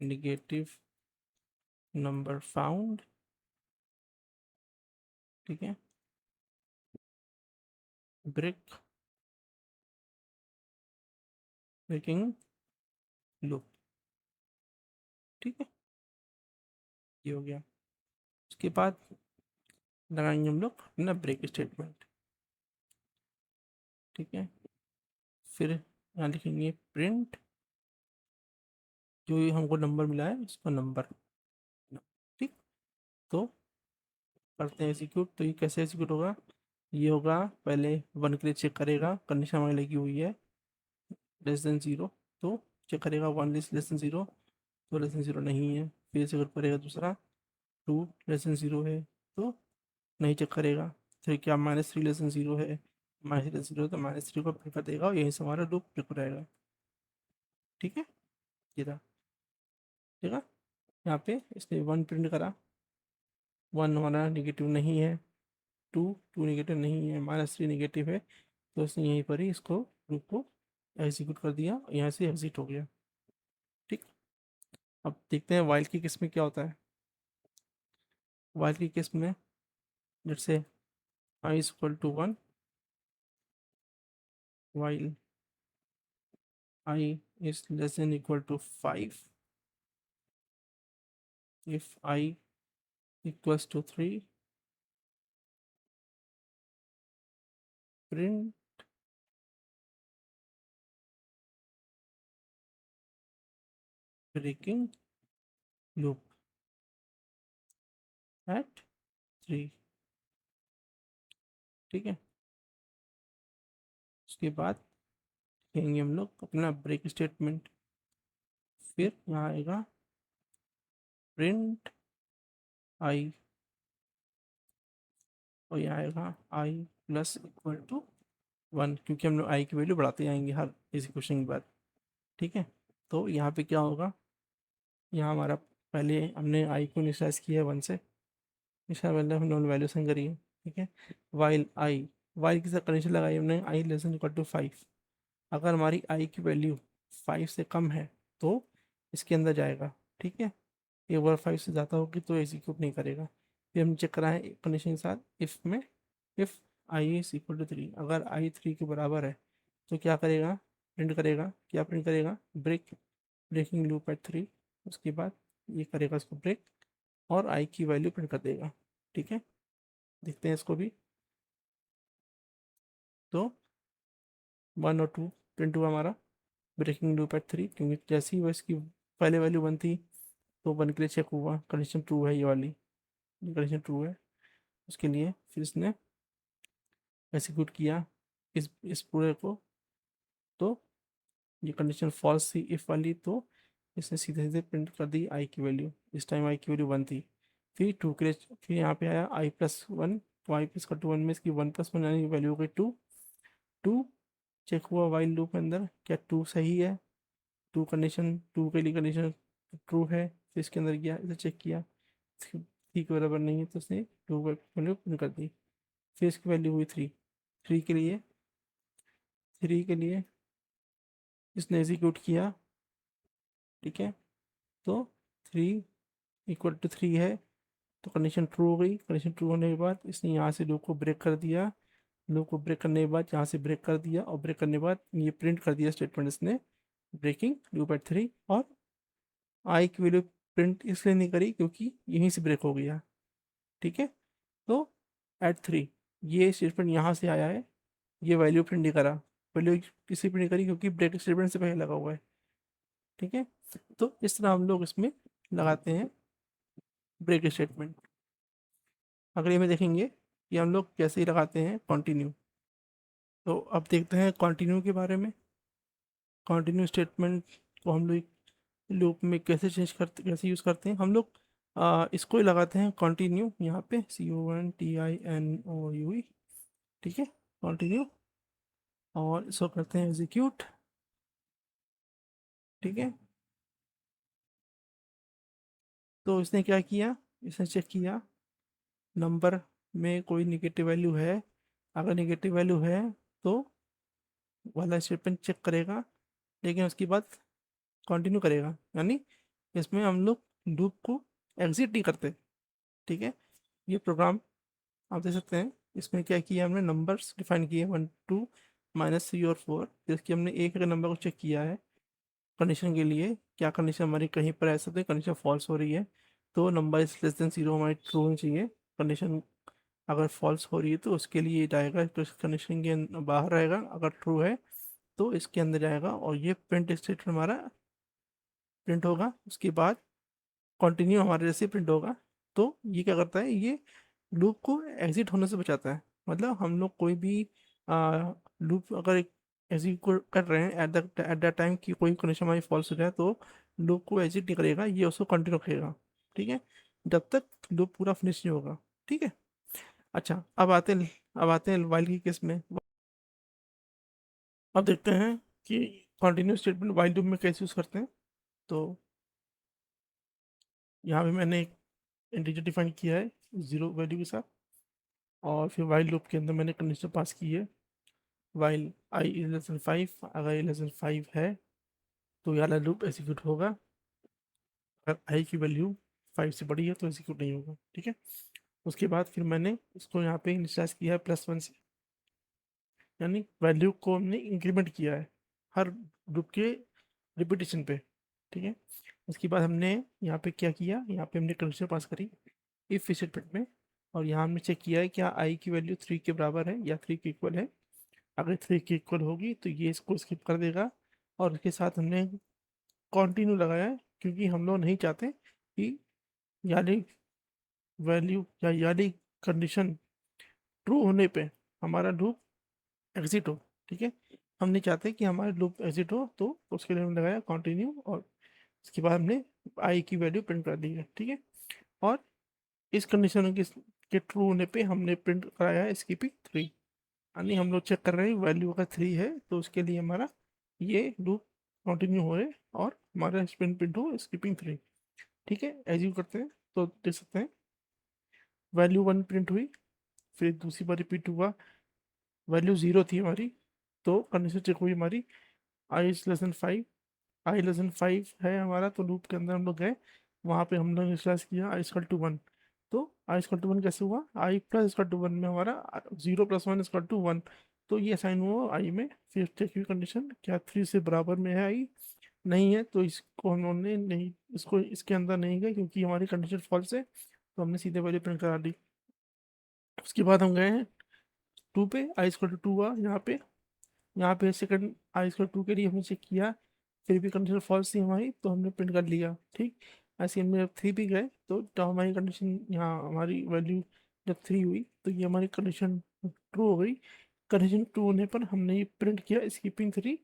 नेगेटिव नंबर फाउंड। ठीक है, ब्रेक, ब्रेकिंग लूप। ठीक है, ये हो गया। उसके बाद लगाएंगे हम लोग ना ब्रेक स्टेटमेंट। ठीक है, फिर यहाँ लिखेंगे प्रिंट, जो ये हमको नंबर मिला है उसका नंबर। ठीक, तो करते हैं एग्जीक्यूट। तो ये कैसे एग्जीक्यूट होगा, ये होगा पहले 1 के लिए चेक करेगा, कंडीशन हमारी लगी हुई है लेस देन 0, तो चेक करेगा 1 लेस देन 0, तो लेस देन 0 नहीं है। फिर से करेगा दूसरा, 2 लेस देन 0 है तो नहीं चेक करेगा। फिर क्या -3 लेस देन 0 है, -0 तो -3 को प्रिंट कर देगा और यहीं से हमारा लूप ब्रेक हो जाएगा। ठीक है, ये था। ठीक है, यहाँ पे इसने 1 प्रिंट करा, 1 हमारा निगेटिव नहीं है, 2 निगेटिव नहीं है, -3 निगेटिव है, तो इसने यहीं पर ही इसको लूप को एग्जीक्यूट कर दिया, यहाँ से एग्जिट हो गया। ठीक, अब देखते हैं वाइल की केस में क्या होता है। वाइल की केस में जैसे i is equal to 1, while I is less than equal to 5, if I equals to 3, print breaking loop at 3। ठीक है, उसके बाद लिखेंगे हम लोग अपना ब्रेक स्टेटमेंट। फिर यहाँ आएगा प्रिंट I, और यहाँ आएगा I प्लस इक्वल टू 1, क्योंकि हम लोग I की वैल्यू बढ़ाते जाएंगे हर एग्जीक्यूशन के बाद। ठीक है, तो यहाँ पे क्या होगा, यहाँ हमारा पहले हमने I को इनिशियलाइज किया है 1 से, निशान मतलब हमने वैल्यू सेंड करी है। ठीक है, वाइल की कंडीशन लगाई हमने आई लेस देन इक्वल टू 5। अगर हमारी आई की वैल्यू 5 से कम है तो इसके अंदर जाएगा। ठीक है, एक बार 5 से ज़्यादा होगी तो एग्जीक्यूट नहीं करेगा। फिर हम चेक कराएं कंडीशन के साथ, इफ़ में if I is equal to 3, अगर आई 3 के बराबर है तो क्या करेगा, प्रिंट करेगा, क्या प्रिंट करेगा, ब्रेकिंग लूप एट 3। उसके बाद ये करेगा उसको ब्रेक और आई की वैल्यू प्रिंट कर देगा। ठीक है, देखते हैं इसको भी। तो 1 और 2 प्रिंट हुआ हमारा, ब्रेकिंग लूप एट 3, क्योंकि जैसे ही वो इसकी पहले वैल्यू 1 थी तो 1 के लिए चेक हुआ, कंडीशन ट्रू है, ये वाली कंडीशन ट्रू है। उसके लिए फिर इसने एग्जीक्यूट किया इस पूरे को, तो ये कंडीशन फॉल्स थी इफ वाली, तो इसने सीधे सीधे प्रिंट कर दी आई की वैल्यू। इस टाइम आई की वैल्यू 1 थी। फिर 2 के लिए फिर यहाँ पे आया i+1, तो i+1 में इसकी 1+1 यानी वैल्यू हो गई 2। 2 चेक हुआ वाइल लूप के अंदर, क्या 2 सही है, 2 के लिए कंडीशन ट्रू है। फिर इसके अंदर गया, इसे चेक किया, थ्री के बराबर नहीं है तो उसने 2 वैल्यू प्रिंट कर दी। फिर इसकी वैल्यू हुई 3। 3 के लिए 3 के लिए इसने एग्जीक्यूट किया। ठीक है, तो 3 इक्वल टू 3 है, तो कंडीशन ट्रू हो गई। कंडीशन ट्रू होने के बाद इसने यहाँ से लूप को ब्रेक कर दिया, लूप को ब्रेक करने के बाद यहाँ से ब्रेक कर दिया, और ब्रेक करने के बाद ये प्रिंट कर दिया स्टेटमेंट इसने, ब्रेकिंग लूप एट 3। और आई की वैल्यू प्रिंट इसलिए नहीं करी क्योंकि यहीं से ब्रेक हो गया। ठीक है, तो एट 3 ये स्टेटमेंट यहाँ से आया है, ये वैल्यू प्रिंट नहीं करा, वैल्यू किसी प्रिंट नहीं करी क्योंकि ब्रेक स्टेटमेंट से पहले लगा हुआ है। ठीक है, तो इस तरह हम लोग इसमें लगाते हैं ब्रेक स्टेटमेंट। अगले में देखेंगे कि हम लोग कैसे ही लगाते हैं कंटिन्यू। तो अब देखते हैं कंटिन्यू के बारे में। कंटिन्यू स्टेटमेंट को हम लोग लूप में कैसे यूज़ करते हैं हम लोग, इसको ही लगाते हैं कंटिन्यू, यहाँ पे CONTINOU। ठीक है, कंटिन्यू, और इसको करते हैं एग्जीक्यूट। ठीक है, तो इसने क्या किया, इसने चेक किया नंबर में कोई निगेटिव वैल्यू है, अगर निगेटिव वैल्यू है तो वाला स्टेटमेंट चेक करेगा, लेकिन उसके बाद कंटिन्यू करेगा, यानी इसमें हम लोग लूप को एग्जिट नहीं करते। ठीक है, ये प्रोग्राम आप देख सकते हैं, इसमें क्या किया हमने, नंबर्स डिफाइन किए 1 2 -3 और 4। इसकी हमने एक नंबर को चेक किया है कंडीशन के लिए, क्या कंडीशन हमारी कहीं पर ऐसा तो कंडीशन फॉल्स हो रही है, तो नंबर इज लेस देन 0 हमारी ट्रू होनी चाहिए। कंडीशन अगर फॉल्स हो रही है तो उसके लिए ये जाएगा, तो इस कंडीशन के बाहर रहेगा, अगर ट्रू है तो इसके अंदर जाएगा, और ये प्रिंट स्टेटमेंट हमारा प्रिंट होगा। उसके बाद कंटिन्यू हमारे जैसे प्रिंट होगा। तो ये क्या करता है, ये लूप को एग्जिट होने से बचाता है। मतलब हम लोग कोई भी लूप अगर एग्जीक्यूट कर रहे हैं एट दैट टाइम कि कोई कंडीशन हमारी फॉल्स हो जाए, तो लूप को एग्जिट नहीं करेगा, ये उसको कंटिन्यू रखेगा। ठीक है, जब तक लूप पूरा फिनिश नहीं होगा। ठीक है। अच्छा, अब आते हैं वाइल की केस में। अब देखते हैं कि कंटिन्यू स्टेटमेंट वाइल लूप में कैसे यूज करते हैं। तो यहाँ पे मैंने एक इंटीजर डिफाइन किया है जीरो वैल्यू के साथ, और फिर वाइल लूप के अंदर मैंने कंडीशन पास की है while i is less than 5। अगर आई लेस देन 5 है तो ये वाला लूप एग्जीक्यूट होगा, अगर आई की वैल्यू 5 से बड़ी है तो एग्जीक्यूट नहीं होगा। ठीक है। उसके बाद फिर मैंने इसको यहाँ पे इनिशियलाइज किया है +1 से, यानी वैल्यू को हमने इंक्रीमेंट किया है हर लूप के रिपीटेशन पे। ठीक है। उसके बाद हमने यहाँ पे क्या किया, यहाँ पे हमने कंडीशन पास करी इफ स्टेटमेंट में, और यहाँ हमने चेक किया है क्या आई की वैल्यू 3 के बराबर है या 3 के इक्वल है। अगर 3 के इक्वल होगी तो ये इसको स्किप कर देगा, और उसके साथ हमने कॉन्टिन्यू लगाया है, क्योंकि हम लोग नहीं चाहते कि यानी वैल्यू या यानी कंडीशन ट्रू होने पे हमारा लूप एग्जिट हो। ठीक है। हम नहीं चाहते कि हमारा लूप एग्जिट हो, तो उसके लिए हमने लगाया कॉन्टिन्यू, और उसके बाद हमने आई की वैल्यू प्रिंट कर दी है। ठीक है। और इस कंडीशन के ट्रू होने पे हमने प्रिंट कराया है स्कीपिंग 3, यानी हम लोग चेक कर रहे हैं वैल्यू अगर 3 है तो उसके लिए हमारा ये लूप कंटिन्यू हो रहे और हमारा स्प्रिंट प्रिंट हो स्कीपिंग 3। ठीक है, एज्यूम करते हैं तो देख सकते हैं वैल्यू 1 प्रिंट हुई, फिर दूसरी बार रिपीट हुआ, वैल्यू 0 थी हमारी, तो कंडीशन चेक हुई हमारी I is less than 5। I less than 5 है हमारा, तो लूप के अंदर हम लोग गए, वहाँ पे हम लोग इनिशियलाइज किया आई इक्वल टू 1। तो आई इक्वल टू 1 कैसे हुआ, आई प्लस इक्वल टू 1 में हमारा 0 + 1 इक्वल टू 1, तो ये असाइन हुआ आई में। फिर चेक हुई कंडीशन क्या 3 से बराबर में है आई, नहीं है, तो इसको हम लोगों ने नहीं, इसको इसके अंदर नहीं गए क्योंकि हमारी कंडीशन फॉल्स है, तो हमने सीधे वैल्यू प्रिंट करा दी। उसके बाद हम गए हैं 2 पे, आई इक्वल टू 2 हुआ यहाँ पे सेकंड आई स्क्वायर 2 के लिए हमने चेक किया, फिर भी कंडीशन फॉल्स थी हमारी, तो हमने प्रिंट कर लिया। ठीक। ऐसे हम जब 3 भी गए तो हमारी कंडीशन यहाँ हमारी वैल्यू जब 3 हुई तो ये हमारी कंडीशन ट्रू हो गई। कंडीशन ट्रू होने पर हमने ये प्रिंट किया स्कीपिंग 3।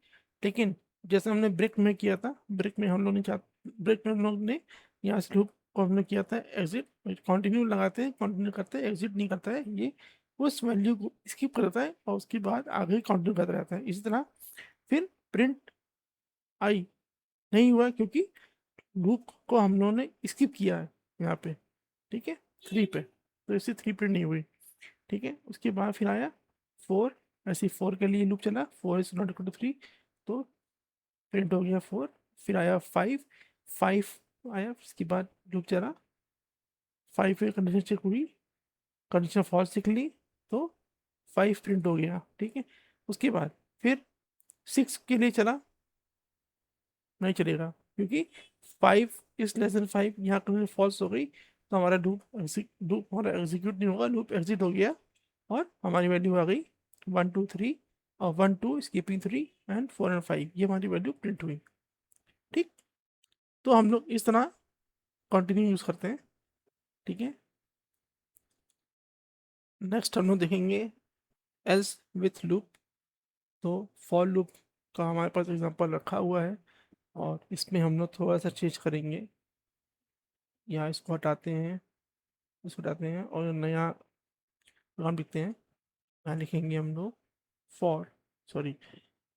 लेकिन जैसे हमने ब्रेक में किया था, ब्रेक में हम लोग ने ब्रेक में हम लोग ने यहाँ से लूप को हमने किया था एग्जिट, कंटिन्यू लगाते हैं, कंटिन्यू करते हैं, एग्जिट नहीं करता है ये, उस वैल्यू को स्किप करता है और उसके बाद आगे कंटिन्यू करता रहता है। इसी तरह फिर प्रिंट आई नहीं हुआ क्योंकि लूप को हम लोगों ने स्किप किया है यहाँ पे। ठीक है, 3 पे, तो इससे 3 प्रिंट नहीं हुई। ठीक है। उसके बाद फिर आया 4, ऐसे 4 के लिए लूप चला, 4 इज नॉट इक्वल टू 3, तो प्रिंट हो गया 4। फिर आया 5, 5 आया, उसके बाद लूप चला, 5 पे कंडीशन चेक हुई, कंडीशन फॉल्स निकली, तो 5 प्रिंट हो गया। ठीक है। उसके बाद फिर 6 के लिए चला, नहीं चलेगा क्योंकि 5 इज लेस देन 5, यहाँ कंडीशन फॉल्स हो गई, तो हमारा लूप हमारा एग्जीक्यूट नहीं होगा, लूप एग्जिट हो गया, और हमारी वैल्यू आ गई 1 2 3, और 1 2 स्कीपिंग 3 एंड 4 एंड 5, ये हमारी वैल्यू प्रिंट हुई। ठीक। तो हम लोग इस तरह कंटिन्यू यूज करते हैं। ठीक है। नेक्स्ट हम लोग देखेंगे एल्स विथ लूप। तो फॉर लूप का हमारे पास एग्जांपल रखा हुआ है, और इसमें हम लोग थोड़ा सा चेंज करेंगे। यहाँ इसको हटाते हैं और नया प्रोग्राम लिखते हैं। यहाँ लिखेंगे हम लोग फॉर, सॉरी,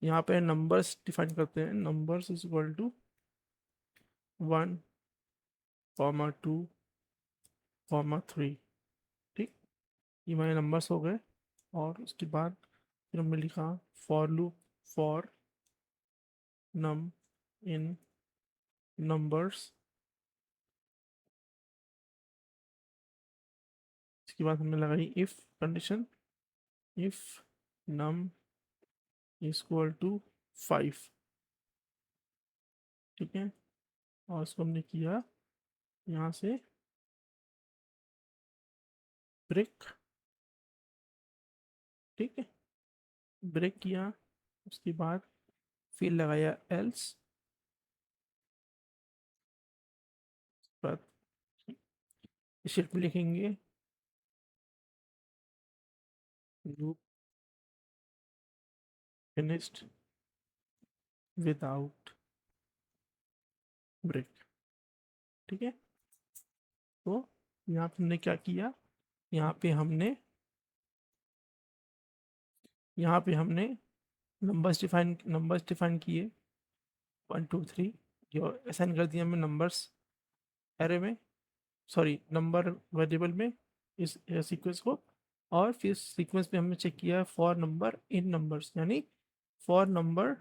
यहाँ पे नंबर्स डिफाइन करते हैं, नंबर्स इज इक्वल टू 1 2 3। ठीक। ये हमारे नंबर्स हो गए, और उसके बाद फिर हमने लिखा for loop for num in numbers. इसके बाद हमने लगाई if condition, if num is equal to 5। ठीक है। और इसको हमने किया यहाँ से ब्रेक। ठीक है, ब्रेक किया, उसके बाद फिर लगाया एल्स, बाद स्टेटमेंट लिखेंगे लूप फिनिश्ड विदाउट ब्रेक। ठीक है, तो यहाँ पे हमने क्या किया, यहाँ पे हमने यहाँ पे हमने नंबर्स डिफाइन किए 1 2 3, जो असाइन कर दिया हमें नंबर्स एरे में, सॉरी नंबर वेरिएबल में, इस सीक्वेंस को। और फिर सीक्वेंस में हमने चेक किया फॉर नंबर इन नंबर्स, यानी फॉर नंबर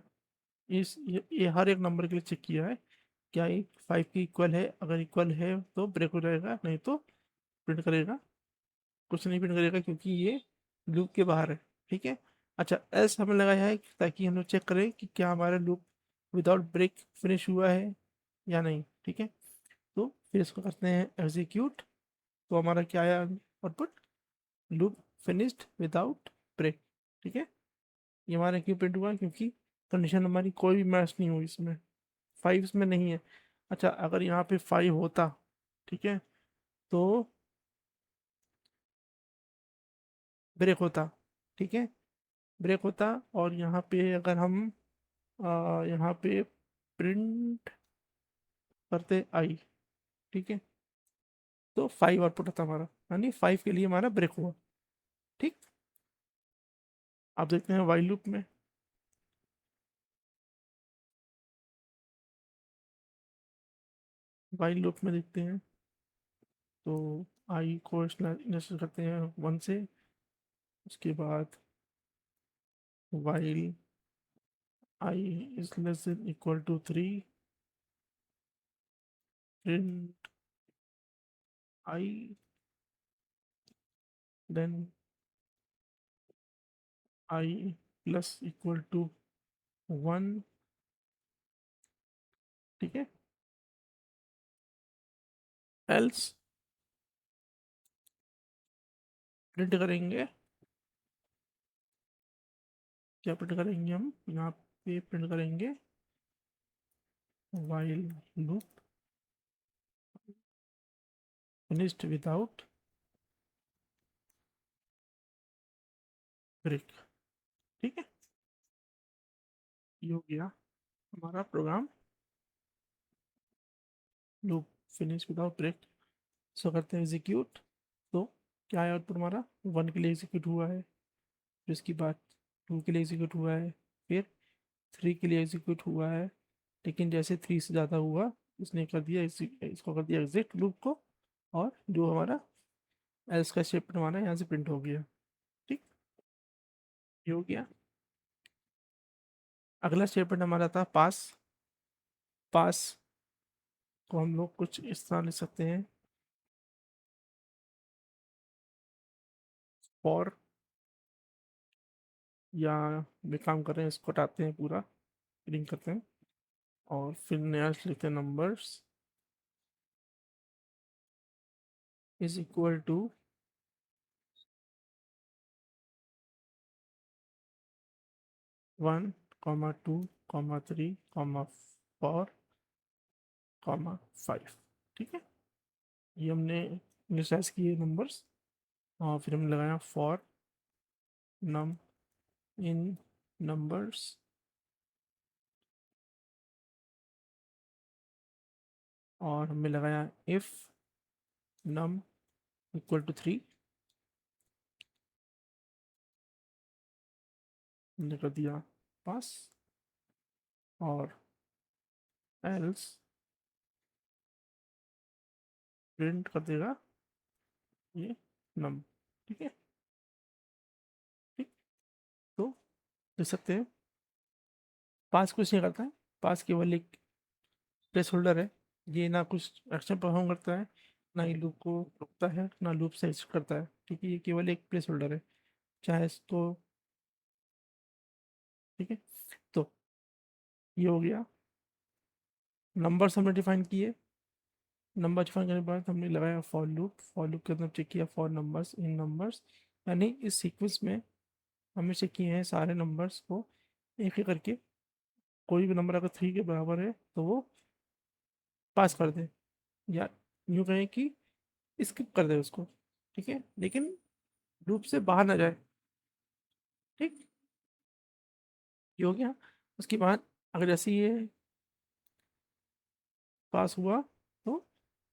ये हर एक नंबर के लिए चेक किया है क्या ये 5 के इक्वल है, अगर इक्वल है तो ब्रेक हो जाएगा, नहीं तो प्रिंट करेगा, कुछ नहीं प्रिंट करेगा क्योंकि ये लूप के बाहर है। ठीक है, अच्छा एल्स हमें लगाया है ताकि हम लोग चेक करें कि क्या हमारा लूप विदाउट ब्रेक फिनिश हुआ है या नहीं। ठीक है, तो फिर इसको करते हैं एग्जीक्यूट, तो हमारा क्या आया output, loop finished without break. ठीक है, ये हमारा क्यों प्रिंट हुआ, क्योंकि कंडीशन हमारी कोई भी मैच नहीं हुई इसमें, 5 इसमें नहीं है। अच्छा अगर यहाँ पे 5 होता, ठीक है, तो ब्रेक होता। ठीक है, ब्रेक होता, और यहाँ पे अगर हम यहाँ पे प्रिंट करते आई, ठीक है, तो 5 आउटपुट आता हमारा, यानी 5 के लिए हमारा ब्रेक हुआ। ठीक, आप देखते हैं वाइल लूप में, वाइल लूप में देखते हैं, तो आई को इनिशियल करते हैं 1 से, उसके बाद while i is less than equal to 3, print i, then i plus equal to 1। ठीक है, एल्स प्रिंट करेंगे, क्या प्रिंट करेंगे हम यहाँ पे, प्रिंट करेंगे while loop finished without break. ठीक है, ये हो गया हमारा program, loop finish without break. So करते हैं एग्जीक्यूट, तो क्या है आउटपुट हमारा, 1 के लिए एग्जीक्यूट हुआ है, फिर उसके बाद 2 के लिए एग्जीक्यूट हुआ है, फिर 3 के लिए एग्जीक्यूट हुआ है, लेकिन जैसे 3 से ज़्यादा हुआ इसने कर दिया इसको कर दिया एग्जिट लूप को, और जो हमारा एल्स का स्टेटमेंट हमारा यहाँ से प्रिंट हो गया। ठीक, ये हो गया। अगला स्टेटमेंट हमारा था पास। पास को हम लोग कुछ इस तरह लिख सकते हैं, फॉर, या भी काम कर रहे हैं इसको हटाते हैं पूरा, लिंक करते हैं, और फिर नया लिखते हैं नंबर्स इज इक्वल टू 1 2 3 4 ठीक है, ये हमने इनिशियलाइज किए नंबर्स, और फिर हमने लगाया फॉर नम इन नंबर्स, और हमने लगाया इफ नम इक्वल टू 3, हमने कर दिया पास, और एल्स प्रिंट कर देगा ये नम। ठीक है, ठीक, तो देख सकते हैं पास कुछ नहीं करता है, पास केवल एक प्लेस होल्डर है, ये ना कुछ एक्शन परफॉर्म करता है, ना ही लूप को रोकता है, ना लूप से एग्जिट करता है। ठीक है, ये केवल एक प्लेस होल्डर है, चाहे इसको। ठीक है, तो ये हो गया, नंबर्स हमने डिफाइन किए, नंबर डिफाइन करने के बाद हमने लगाया फॉर लूप, फॉर लूप के अंदर चेक किया फॉर नंबर्स इन नंबर्स, यानी इस सीक्वेंस में हमने चेक किए हैं सारे नंबर्स को एक एक करके, कोई भी नंबर अगर 3 के बराबर है तो वो पास कर दे, या यूँ कहें कि स्किप कर दे उसको। ठीक है, लेकिन लूप से बाहर ना जाए। ठीक, ये हो गया। उसके बाद अगर जैसे ये पास हुआ तो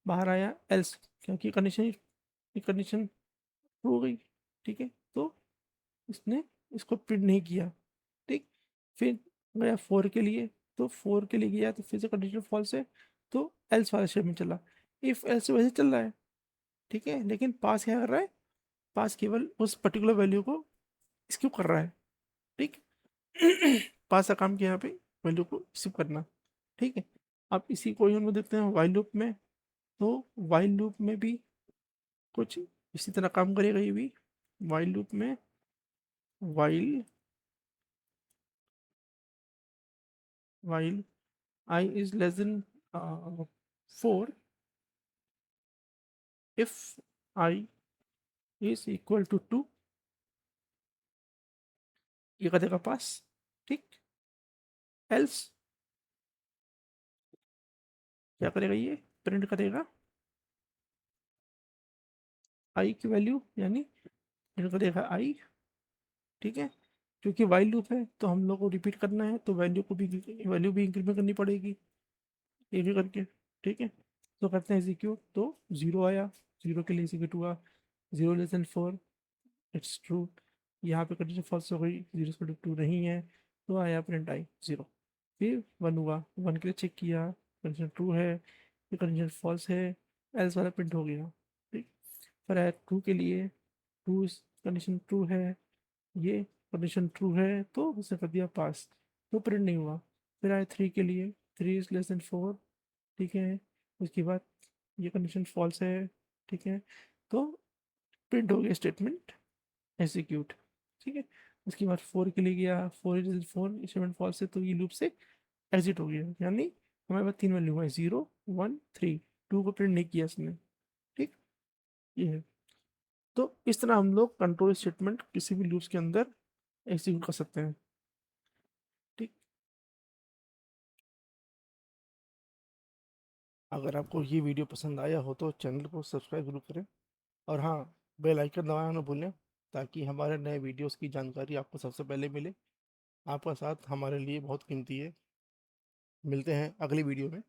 बाहर आया एल्स, क्योंकि कंडीशन ट्रू हो गई। ठीक है, तो इसने इसको प्रिंट नहीं किया। ठीक, फिर गया फोर के लिए, तो फोर के लिए गया तो फिर से कंडीशन फॉल्स है, तो एल्स वाला शेप में चला। इफ एल्स वैसे चल रहा है, ठीक है, लेकिन पास क्या कर रहा है, पास केवल उस पर्टिकुलर वैल्यू को स्किप कर रहा है। ठीक पास का काम किया यहाँ पे वैल्यू को स्किप करना। ठीक है, अब इसी को हम देखते हैं वाइल लूप में। तो वाइल लूप में भी कुछ इसी तरह काम करेगा ये भी। वाइल लूप में while while I is less than 4, if I is equal to 2, ये कर देगा पास। ठीक, एल्स क्या करेगा, ये प्रिंट करेगा I की वैल्यू, यानी प्रिंट करेगा I। ठीक है, क्योंकि वाइल लूप है तो हम लोग को रिपीट करना है, तो वैल्यू भी इंक्रीमेंट करनी पड़ेगी एक एक करके। ठीक है, तो करते हैं एग्जीक्यूट, तो जीरो आया, जीरो के लिए एग्जीक्यूट हुआ। Zero less than 4, it's true. यहाँ पे कंडीशन फॉल्स हो गई, जीरो से टू नहीं है, तो आया प्रिंट आई जीरो। फिर वन हुआ, वन के लिए चेक किया, कंडीशन ट्रू है, फिर कंडीशन फॉल्स है, एल्स वाला प्रिंट हो गया। ठीक, फिर आया टू के लिए, टू कंडीशन ट्रू है, ये कंडीशन ट्रू है, तो उसने कर दिया पास, तो प्रिंट नहीं हुआ। फिर आया थ्री के लिए, three is less then four. ठीक है, उसके बाद ये कंडीशन फॉल्स है। ठीक है, तो प्रिंट हो गया स्टेटमेंट एग्जीक्यूट। ठीक है, उसके बाद फोर के लिए गया, for is for statement false है, तो ये लूप से एग्जिट हो गया, यानी हमारे पास तीन वैल्यू है, जीरो वन थ्री। टू को प्रिंट नहीं किया इसने। ठीक, ये है। तो इस तरह हम लोग कंट्रोल स्टेटमेंट किसी भी लूप्स के अंदर एग्जीक्यूट कर सकते हैं। ठीक, अगर आपको ये वीडियो पसंद आया हो तो चैनल को सब्सक्राइब जरूर करें, और हाँ, बेल आइकन दबाना ना भूलें, ताकि हमारे नए वीडियोस की जानकारी आपको सबसे पहले मिले। आपका साथ हमारे लिए बहुत कीमती है। मिलते हैं अगली वीडियो में।